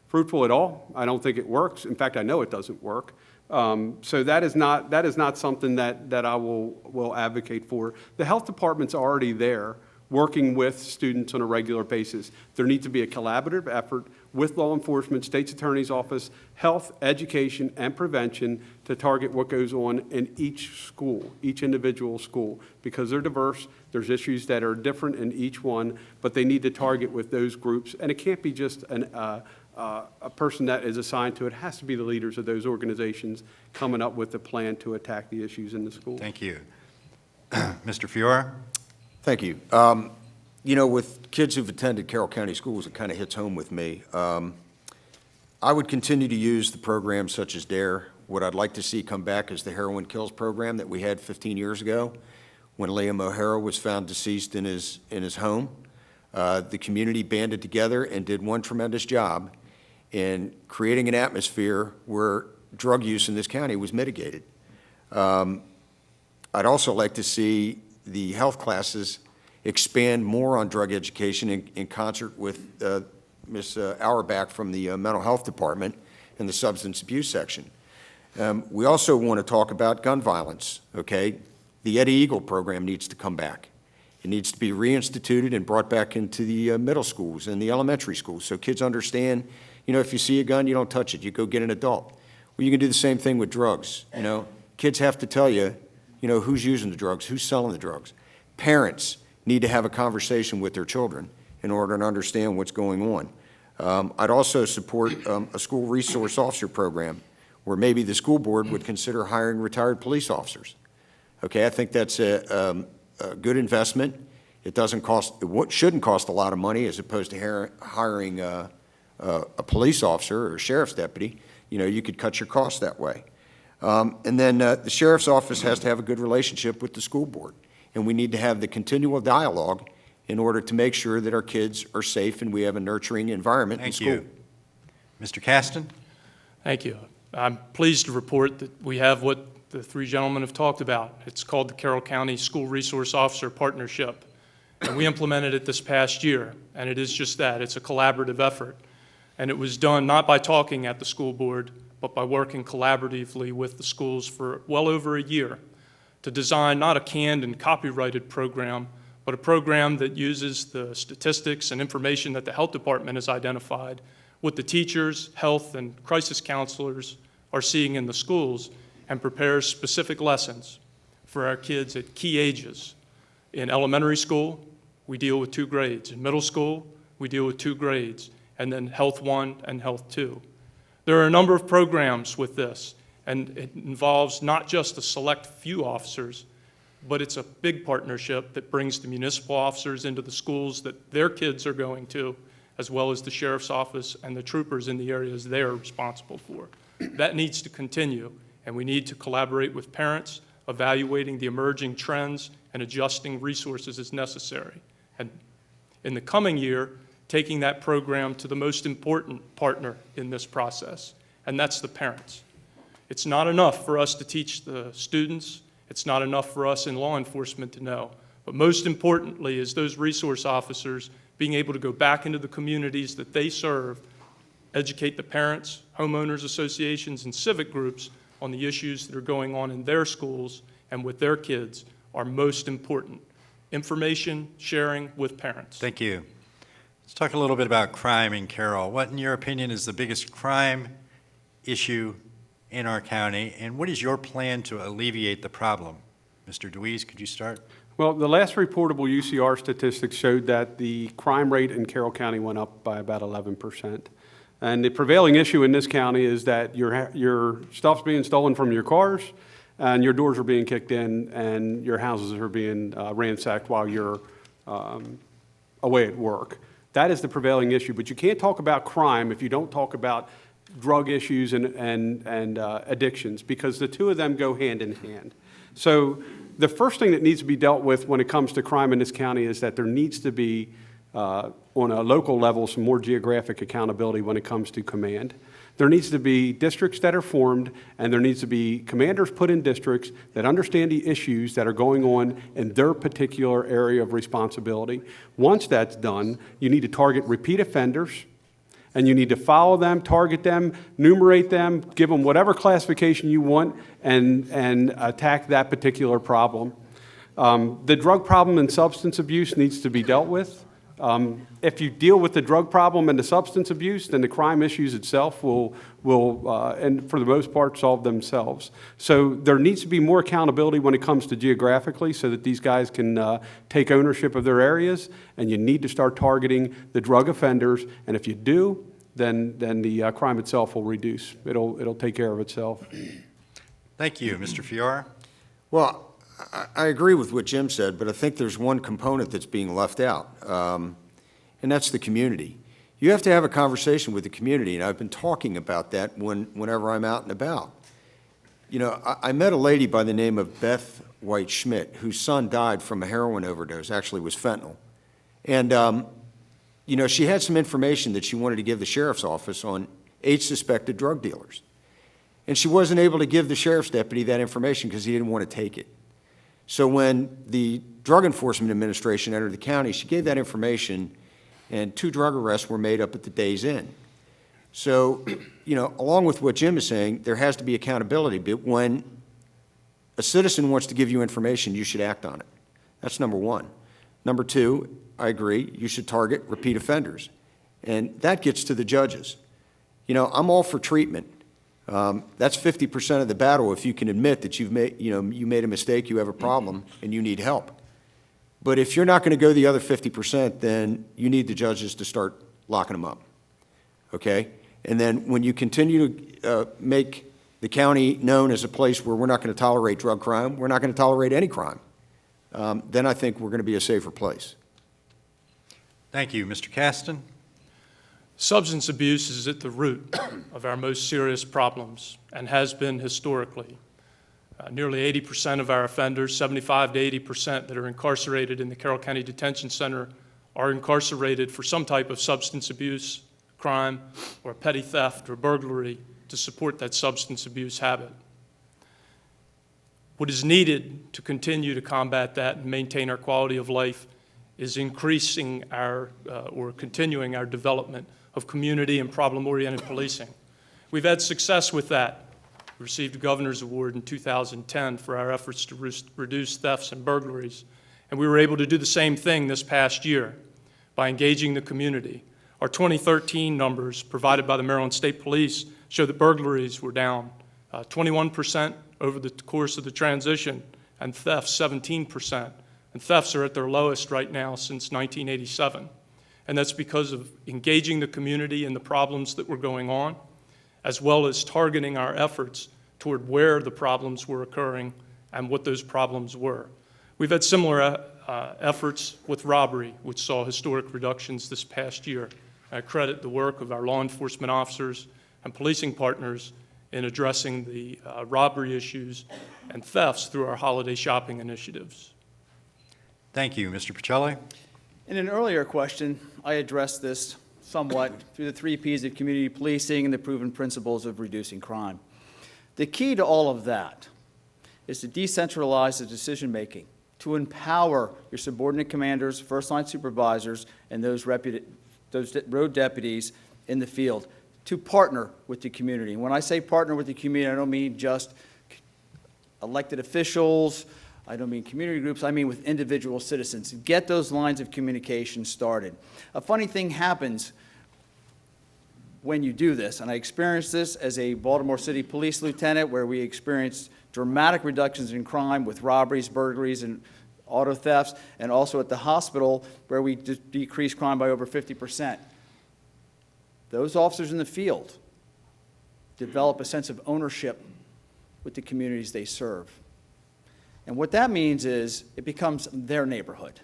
fruitful at all. I don't think it works. In fact, I know it doesn't work. So that is not something that I will advocate for. The health department's already there working with students on a regular basis. There needs to be a collaborative effort with law enforcement, state's attorney's office, health, education, and prevention to target what goes on in each school, each individual school, because they're diverse. There's issues that are different in each one, but they need to target with those groups. And it can't be just a person that is assigned to it has to be the leaders of those organizations coming up with a plan to attack the issues in the school. Thank you. Mr. Fiore? Thank you. You know, with kids who've attended Carroll County schools, it kind of hits home with me. I would continue to use the programs such as DARE. What I'd like to see come back is the Heroin Kills program that we had 15 years ago when Liam O'Hara was found deceased in his home. The community banded together and did one tremendous job in creating an atmosphere where drug use in this county was mitigated. I'd also like to see the health classes expand more on drug education in concert with Ms. Auerbach from the Mental Health Department and the Substance Abuse section. We also want to talk about gun violence, okay? The Eddie Eagle program needs to come back. It needs to be reinstituted and brought back into the middle schools and the elementary schools so kids understand, you know, if you see a gun, you don't touch it. You go get an adult. Well, you can do the same thing with drugs, you know. Kids have to tell you, you know, who's using the drugs, who's selling the drugs. Parents need to have a conversation with their children in order to understand what's going on. I'd also support a school resource officer program where maybe the school board would consider hiring retired police officers. Okay, I think that's a good investment. It doesn't cost, shouldn't cost a lot of money as opposed to hiring a police officer or a sheriff's deputy. You know, you could cut your costs that way. And then the sheriff's office has to have a good relationship with the school board. And we need to have the continual dialogue in order to make sure that our kids are safe and we have a nurturing environment in school. Thank you. Mr. Caston? Thank you. I'm pleased to report that we have what the three gentlemen have talked about. It's called the Carroll County School Resource Officer Partnership. And we implemented it this past year, and it is just that. It's a collaborative effort. And it was done not by talking at the school board, but by working collaboratively with the schools for well over a year to design not a canned and copyrighted program, but a program that uses the statistics and information that the health department has identified, what the teachers, health, and crisis counselors are seeing in the schools, and prepares specific lessons for our kids at key ages. In elementary school, we deal with 2 grades. In middle school, we deal with 2 grades, and then Health 1 and Health 2. There are a number of programs with this, and it involves not just a select few officers, but it's a big partnership that brings the municipal officers into the schools that their kids are going to, as well as the sheriff's office and the troopers in the areas they are responsible for. That needs to continue, and we need to collaborate with parents, evaluating the emerging trends and adjusting resources as necessary. And in the coming year, taking that program to the most important partner in this process, and that's the parents. It's not enough for us to teach the students. It's not enough for us in law enforcement to know. But most importantly is those resource officers being able to go back into the communities that they serve, educate the parents, homeowners associations, and civic groups on the issues that are going on in their schools and with their kids are most important. Information sharing with parents. Thank you. Let's talk a little bit about crime in Carroll. What, in your opinion, is the biggest crime issue in our county, and what is your plan to alleviate the problem? Mr. Deweese, could you start? Well, the last reportable UCR statistics showed that the crime rate in Carroll County went up by about 11%. And the prevailing issue in this county is that your stuff's being stolen from your cars, and your doors are being kicked in, and your houses are being ransacked while you're away at work. That is the prevailing issue. But you can't talk about crime if you don't talk about drug issues and addictions, because the two of them go hand in hand. So the first thing that needs to be dealt with when it comes to crime in this county is that there needs to be, on a local level, some more geographic accountability when it comes to command. There needs to be districts that are formed, and there needs to be commanders put in districts that understand the issues that are going on in their particular area of responsibility. Once that's done, you need to target repeat offenders, and you need to follow them, target them, numerate them, give them whatever classification you want, and attack that particular problem. The drug problem and substance abuse needs to be dealt with. If you deal with the drug problem and the substance abuse, then the crime issues itself will and for the most part, solve themselves. So there needs to be more accountability when it comes to geographically so that these guys can take ownership of their areas, and you need to start targeting the drug offenders. And if you do, then the crime itself will reduce. It'll take care of itself. Thank you. Mr. Fior? Well, I agree with what Jim said, but I think there's one component that's being left out, and that's the community. You have to have a conversation with the community, and I've been talking about that whenever I'm out and about. You know, I met a lady by the name of Beth White Schmidt, whose son died from a heroin overdose, actually was fentanyl. And, you know, she had some information that she wanted to give the sheriff's office on 8 suspected drug dealers. And she wasn't able to give the sheriff's deputy that information because he didn't want to take it. So when the Drug Enforcement Administration entered the county, she gave that information, and 2 drug arrests were made up at the day's end. So, you know, along with what Jim is saying, there has to be accountability. But when a citizen wants to give you information, you should act on it. That's number one. Number two, I agree, you should target repeat offenders. And that gets to the judges. You know, I'm all for treatment. That's 50% of the battle if you can admit that you made a mistake, you have a problem, and you need help. But if you're not going to go the other 50%, then you need the judges to start locking them up, okay? And then when you continue to make the county known as a place where we're not going to tolerate drug crime, we're not going to tolerate any crime, then I think we're going to be a safer place. Thank you. Mr. Caston? Substance abuse is at the root of our most serious problems and has been historically. Nearly 80% of our offenders, 75 to 80% that are incarcerated in the Carroll County Detention Center are incarcerated for some type of substance abuse crime or petty theft or burglary to support that substance abuse habit. What is needed to continue to combat that and maintain our quality of life is increasing our, or continuing our development of community and problem-oriented policing. We've had success with that. We received a Governor's Award in 2010 for our efforts to reduce thefts and burglaries, and we were able to do the same thing this past year by engaging the community. Our 2013 numbers provided by the Maryland State Police show that burglaries were down 21% over the course of the transition, and thefts 17%. And thefts are at their lowest right now since 1987. And that's because of engaging the community in the problems that were going on, as well as targeting our efforts toward where the problems were occurring and what those problems were. We've had similar efforts with robbery, which saw historic reductions this past year. I credit the work of our law enforcement officers and policing partners in addressing the robbery issues and thefts through our holiday shopping initiatives. Thank you. Mr. Bocelli? In an earlier question, I addressed this somewhat through the 3 Ps of community policing and the proven principles of reducing crime. The key to all of that is to decentralize the decision-making, to empower your subordinate commanders, first-line supervisors, and those road deputies in the field to partner with the community. And when I say partner with the community, I don't mean just elected officials, I don't mean community groups, I mean with individual citizens. Get those lines of communication started. A funny thing happens when you do this, and I experienced this as a Baltimore City Police Lieutenant where we experienced dramatic reductions in crime with robberies, burglaries, and auto thefts, and also at the hospital where we decreased crime by over 50%. Those officers in the field develop a sense of ownership with the communities they serve. And what that means is it becomes their neighborhood.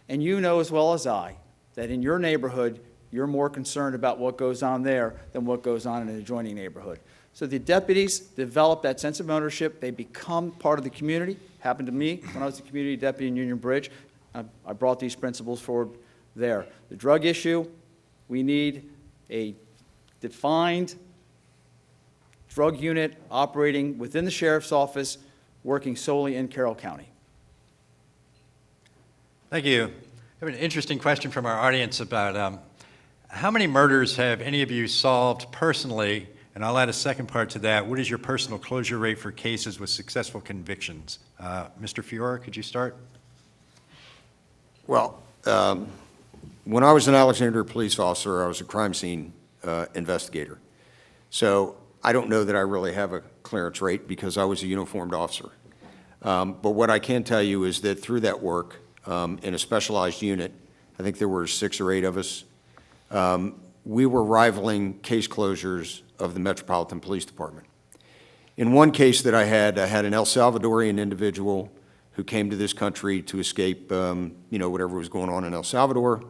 And you know as well as I that in your neighborhood, you're more concerned about what goes on there than what goes on in an adjoining neighborhood. So the deputies develop that sense of ownership. They become part of the community. Happened to me when I was a community deputy in Union Bridge. I brought these principles forward there. The drug issue, we need a defined drug unit operating within the sheriff's office, working solely in Carroll County. Thank you. I have an interesting question from our audience about how many murders have any of you solved personally? And I'll add a second part to that. What is your personal closure rate for cases with successful convictions? Mr. Fior, could you start? Well, when I was an Alexandria police officer, I was a crime scene investigator. So I don't know that I really have a clearance rate because I was a uniformed officer. But what I can tell you is that through that work in a specialized unit, I think there were 6 or 8 of us, we were rivaling case closures of the Metropolitan Police Department. In one case that I had an El Salvadorian individual who came to this country to escape, whatever was going on in El Salvador,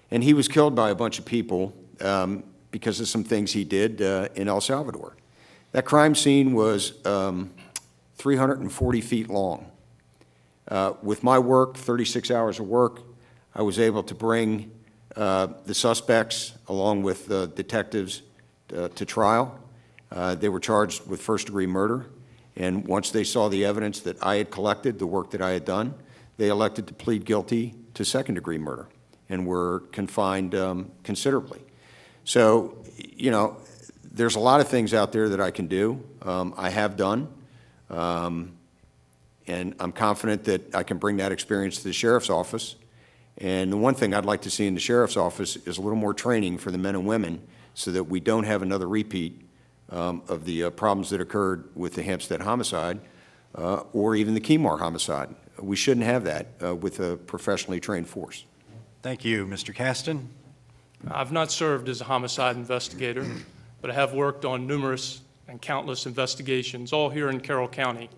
and he was killed by a bunch of people because of some things he did in El Salvador. That crime scene was 340 feet long. With my work, 36 hours of work, I was able to bring the suspects, along with detectives, to trial. They were charged with first-degree murder, and once they saw the evidence that I had collected, the work that I had done, they elected to plead guilty to second-degree murder and were confined considerably. So, there's a lot of things out there that I can do. I have done, and I'm confident that I can bring that experience to the sheriff's office. And the one thing I'd like to see in the sheriff's office is a little more training for the men and women so that we don't have another repeat of the problems that occurred with the Hampstead homicide or even the Keymar homicide. We shouldn't have that with a professionally trained force. Thank you. Mr. Caston? I've not served as a homicide investigator, but I have worked on numerous and countless investigations, all here in Carroll County.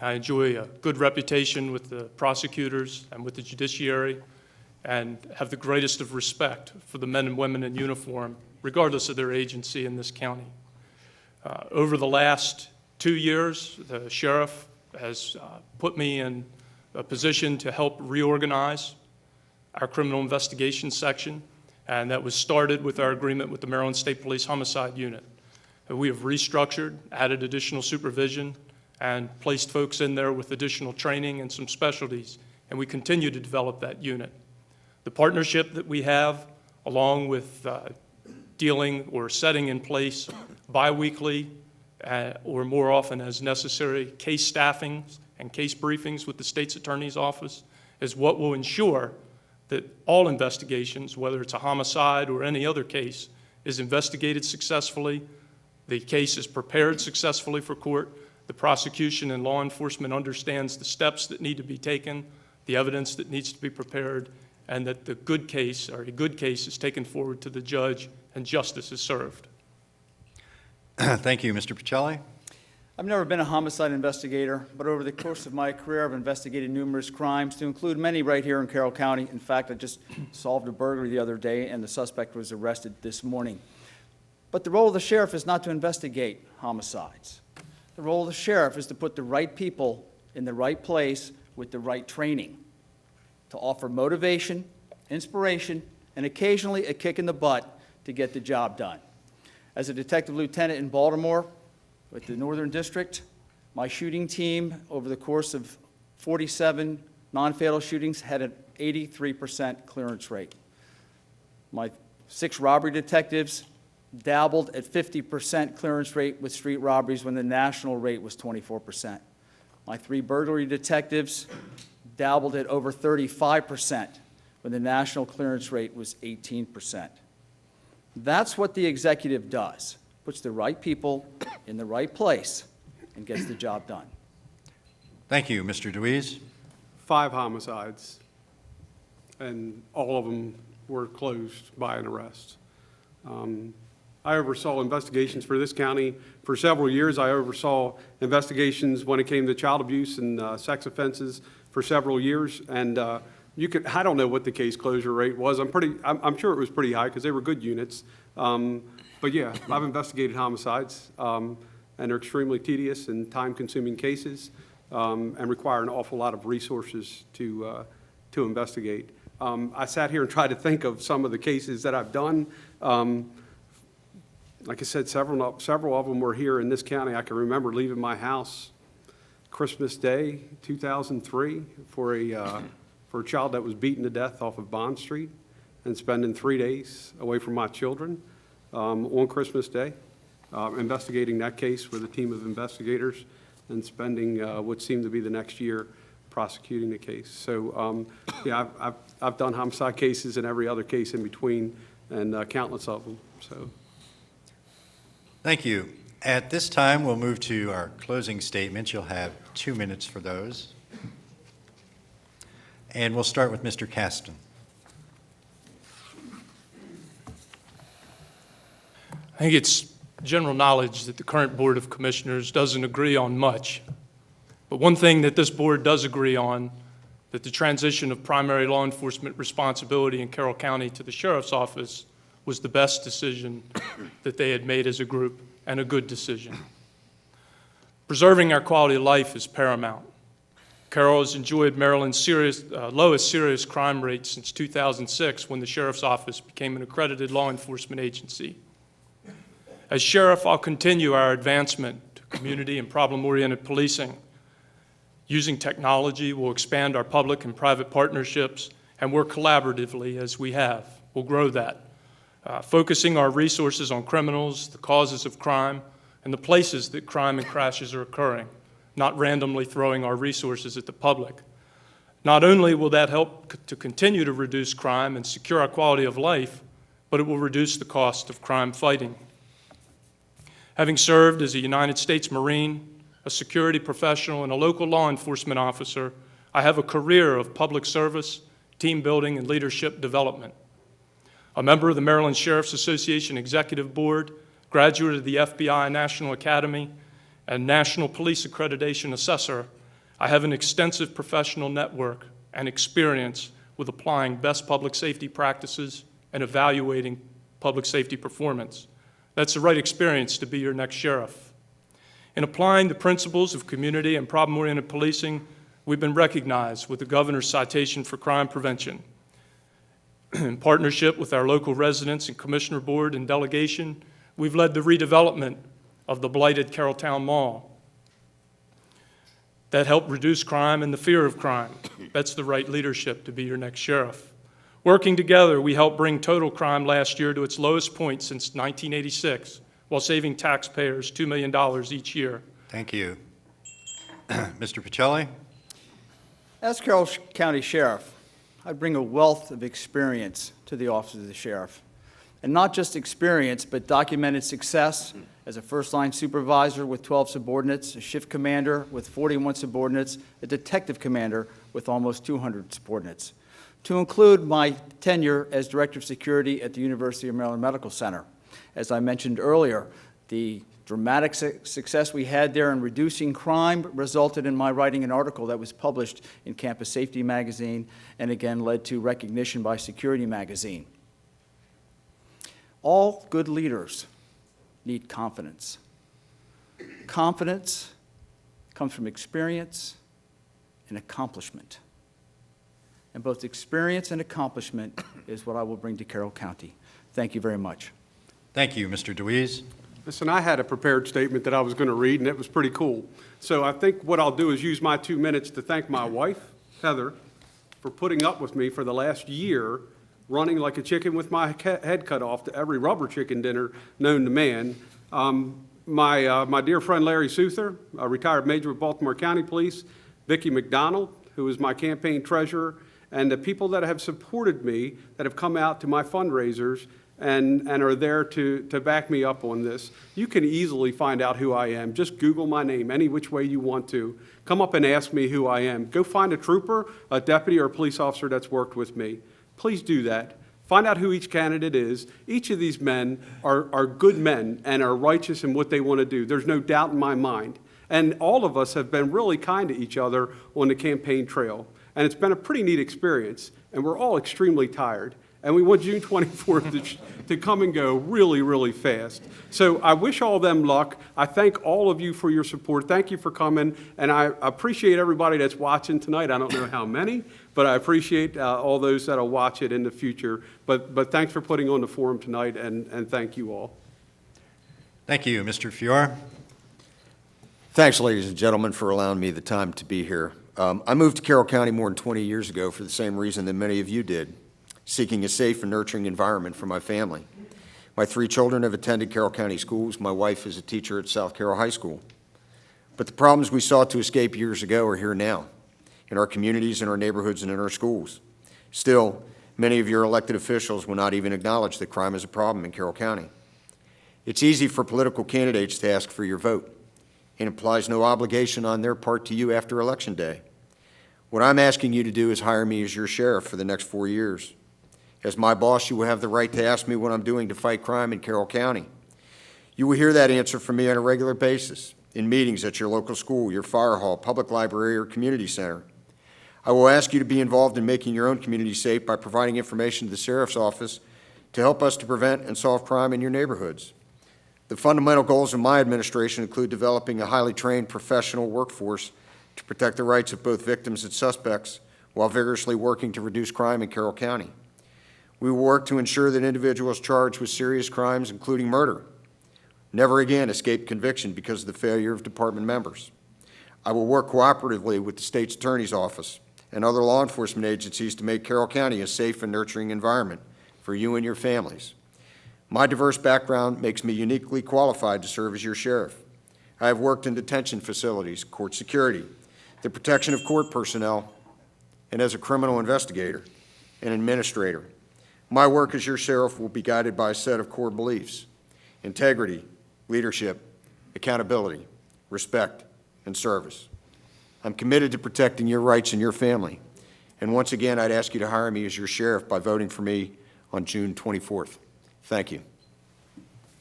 I enjoy a good reputation with the prosecutors and with the judiciary, and have the greatest of respect for the men and women in uniform, regardless of their agency in this county. Over the last 2 years, the sheriff has put me in a position to help reorganize our criminal investigations section, and that was started with our agreement with the Maryland State Police Homicide Unit. We have restructured, added additional supervision, and placed folks in there with additional training and some specialties, and we continue to develop that unit. The partnership that we have, along with dealing or setting in place biweekly or more often as necessary case staffings and case briefings with the state's attorney's office, is what will ensure that all investigations, whether it's a homicide or any other case, is investigated successfully, the case is prepared successfully for court, the prosecution and law enforcement understands the steps that need to be taken, the evidence that needs to be prepared, and that the good case, or a good case, is taken forward to the judge and justice is served. Thank you. Mr. Bocelli? I've never been a homicide investigator, but over the course of my career, I've investigated numerous crimes, to include many right here in Carroll County. In fact, I just solved a burglary the other day, and the suspect was arrested this morning. But the role of the sheriff is not to investigate homicides. The role of the sheriff is to put the right people in the right place with the right training, to offer motivation, inspiration, and occasionally a kick in the butt to get the job done. As a detective lieutenant in Baltimore with the Northern District, my shooting team over the course of 47 non-fatal shootings had an 83% clearance rate. My 6 robbery detectives dabbled at 50% clearance rate with street robberies when the national rate was 24%. My 3 burglary detectives dabbled at over 35% when the national clearance rate was 18%. That's what the executive does, puts the right people in the right place and gets the job done. Thank you. Mr. Deweese? 5 homicides, and all of them were closed by an arrest. I oversaw investigations for this county for several years. I oversaw investigations when it came to child abuse and sex offenses for several years, and I don't know what the case closure rate was. I'm sure it was pretty high because they were good units. But yeah, I've investigated homicides, and they're extremely tedious and time-consuming cases, and require an awful lot of resources to investigate. I sat here and tried to think of some of the cases that I've done. Like I said, several of them were here in this county. I can remember leaving my house Christmas Day, 2003, for a child that was beaten to death off of Bond Street, and spending 3 days away from my children on Christmas Day, investigating that case with a team of investigators, and spending what seemed to be the next year prosecuting the case. So, yeah, I've done homicide cases and every other case in between, and countless of them. So. Thank you. At this time, we'll move to our closing statements. You'll have 2 minutes for those. And we'll start with Mr. Caston. think it's general knowledge that the current Board of Commissioners doesn't agree on much. But one thing that this board does agree on, that the transition of primary law enforcement responsibility in Carroll County to the Sheriff's Office was the best decision that they had made as a group, and a good decision. Preserving our quality of life is paramount. Carroll has enjoyed Maryland's lowest serious crime rate since 2006, when the Sheriff's Office became an accredited law enforcement agency. As Sheriff, I'll continue our advancement to community and problem-oriented policing. Using technology, we'll expand our public and private partnerships and work collaboratively as we have. We'll grow that, focusing our resources on criminals, the causes of crime, and the places that crime and crashes are occurring, not randomly throwing our resources at the public. Not only will that help to continue to reduce crime and secure our quality of life, but it will reduce the cost of crime fighting. Having served as a United States Marine, a security professional, and a local law enforcement officer, I have a career of public service, team building, and leadership development. A member of the Maryland Sheriff's Association Executive Board, graduate of the FBI National Academy, and National Police Accreditation Assessor, I have an extensive professional network and experience with applying best public safety practices and evaluating public safety performance. That's the right experience to be your next sheriff. In applying the principles of community and problem-oriented policing, we've been recognized with the Governor's Citation for Crime Prevention. In partnership with our local residents and Commissioner Board and delegation, we've led the redevelopment of the blighted Carrolltown Mall. That helped reduce crime and the fear of crime. That's the right leadership to be your next sheriff. Working together, we helped bring total crime last year to its lowest point since 1986, while saving taxpayers $2 million each year. Thank you. Mr. Bocelli? As Carroll County Sheriff, I bring a wealth of experience to the office of the sheriff. And not just experience, but documented success as a first-line supervisor with 12 subordinates, a shift commander with 41 subordinates, a detective commander with almost 200 subordinates, to include my tenure as Director of Security at the University of Maryland Medical Center. As I mentioned earlier, the dramatic success we had there in reducing crime resulted in my writing an article that was published in Campus Safety magazine and again led to recognition by Security magazine. All good leaders need confidence. Confidence comes from experience and accomplishment. And both experience and accomplishment is what I will bring to Carroll County. Thank you very much. Thank you, Mr. Deweese. Listen, I had a prepared statement that I was going to read, and it was pretty cool. So I think what I'll do is use my 2 minutes to thank my wife, Heather, for putting up with me for the last year, running like a chicken with my head cut off to every rubber chicken dinner known to man. My dear friend Larry Souther, a retired major with Baltimore County Police, Vicki McDonald, who is my campaign treasurer, and the people that have supported me, that have come out to my fundraisers and are there to back me up on this. You can easily find out who I am. Just Google my name any which way you want to. Come up and ask me who I am. Go find a trooper, a deputy, or a police officer that's worked with me. Please do that. Find out who each candidate is. Each of these men are good men and are righteous in what they want to do. There's no doubt in my mind. And all of us have been really kind to each other on the campaign trail. And it's been a pretty neat experience. And we're all extremely tired. And we want June 24th to come and go really, really fast. So I wish all them luck. I thank all of you for your support. Thank you for coming. And I appreciate everybody that's watching tonight. I don't know how many, but I appreciate all those that'll watch it in the future. But thanks for putting on the forum tonight, and thank you all. Thank you, Mr. Fiore. Thanks, ladies and gentlemen, for allowing me the time to be here. I moved to Carroll County more than 20 years ago for the same reason that many of you did, seeking a safe and nurturing environment for my family. My 3 children have attended Carroll County schools. My wife is a teacher at South Carroll High School. But the problems we sought to escape years ago are here now, in our communities, in our neighborhoods, and in our schools. Still, many of your elected officials will not even acknowledge that crime is a problem in Carroll County. It's easy for political candidates to ask for your vote. It implies no obligation on their part to you after Election Day. What I'm asking you to do is hire me as your sheriff for the next 4 years. As my boss, you will have the right to ask me what I'm doing to fight crime in Carroll County. You will hear that answer from me on a regular basis in meetings at your local school, your fire hall, public library, or community center. I will ask you to be involved in making your own community safe by providing information to the Sheriff's Office to help us to prevent and solve crime in your neighborhoods. The fundamental goals of my administration include developing a highly trained professional workforce to protect the rights of both victims and suspects while vigorously working to reduce crime in Carroll County. We will work to ensure that individuals charged with serious crimes, including murder, never again escape conviction because of the failure of department members. I will work cooperatively with the state's attorney's office and other law enforcement agencies to make Carroll County a safe and nurturing environment for you and your families. My diverse background makes me uniquely qualified to serve as your sheriff. I have worked in detention facilities, court security, the protection of court personnel, and as a criminal investigator and administrator. My work as your sheriff will be guided by a set of core beliefs: integrity, leadership, accountability, respect, and service. I'm committed to protecting your rights and your family. And once again, I'd ask you to hire me as your sheriff by voting for me on June 24th. Thank you.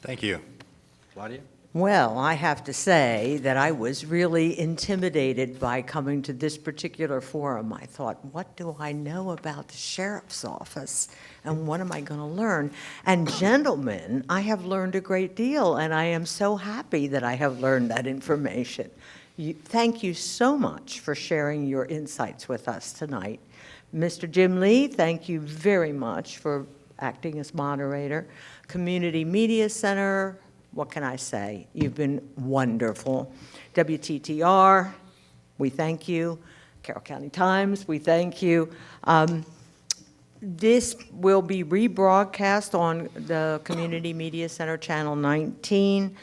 Thank you. Claudia? Well, I have to say that I was really intimidated by coming to this particular forum. I thought, what do I know about the sheriff's office, and what am I going to learn? And gentlemen, I have learned a great deal, and I am so happy that I have learned that information. Thank you so much for sharing your insights with us tonight. Mr. Jim Lee, thank you very much for acting as moderator. Community Media Center, what can I say? You've been wonderful. WTTR, we thank you. Carroll County Times, we thank you. This will be rebroadcast on the Community Media Center, Channel 19.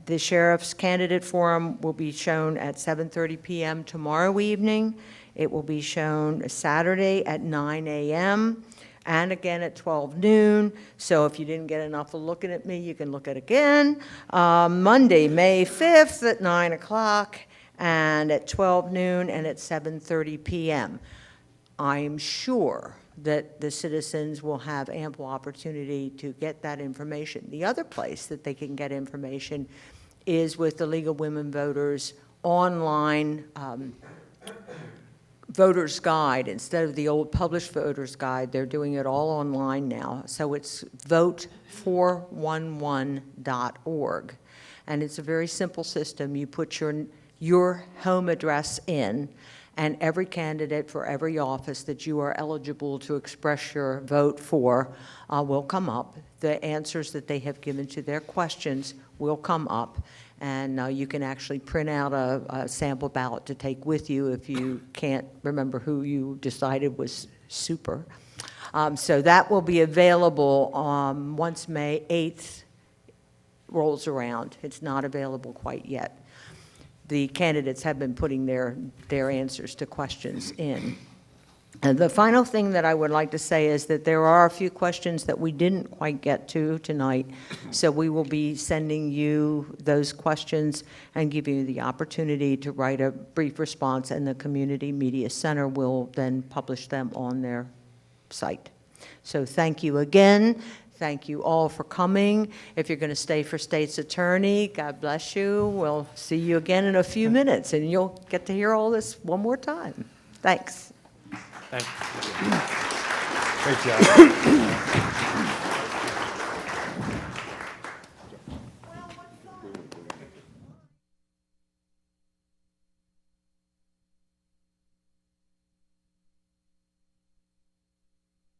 The Sheriff's Candidate Forum will be shown at 7:30 p.m. tomorrow evening. It will be shown Saturday at 9 a.m. and again at 12 noon. So if you didn't get enough of looking at me, you can look at it again. Monday, May 5th at 9 o'clock and at 12 noon and at 7:30 p.m. I'm sure that the citizens will have ample opportunity to get that information. The other place that they can get information is with the League of Women Voters online voter's guide. Instead of the old published voter's guide, they're doing it all online now. So it's vote411.org. And it's a very simple system. You put your home address in, and every candidate for every office that you are eligible to express your vote for will come up. The answers that they have given to their questions will come up, and you can actually print out a sample ballot to take with you if you can't remember who you decided was super. So that will be available once May 8th rolls around. It's not available quite yet. The candidates have been putting their answers to questions in. And the final thing that I would like to say is that there are a few questions that we didn't quite get to tonight, so we will be sending you those questions and giving you the opportunity to write a brief response, and the Community Media Center will then publish them on their site. So thank you again. Thank you all for coming. If you're going to stay for State's Attorney, God bless you. We'll see you again in a few minutes, and you'll get to hear all this one more time. Thanks. Thank you. Great job.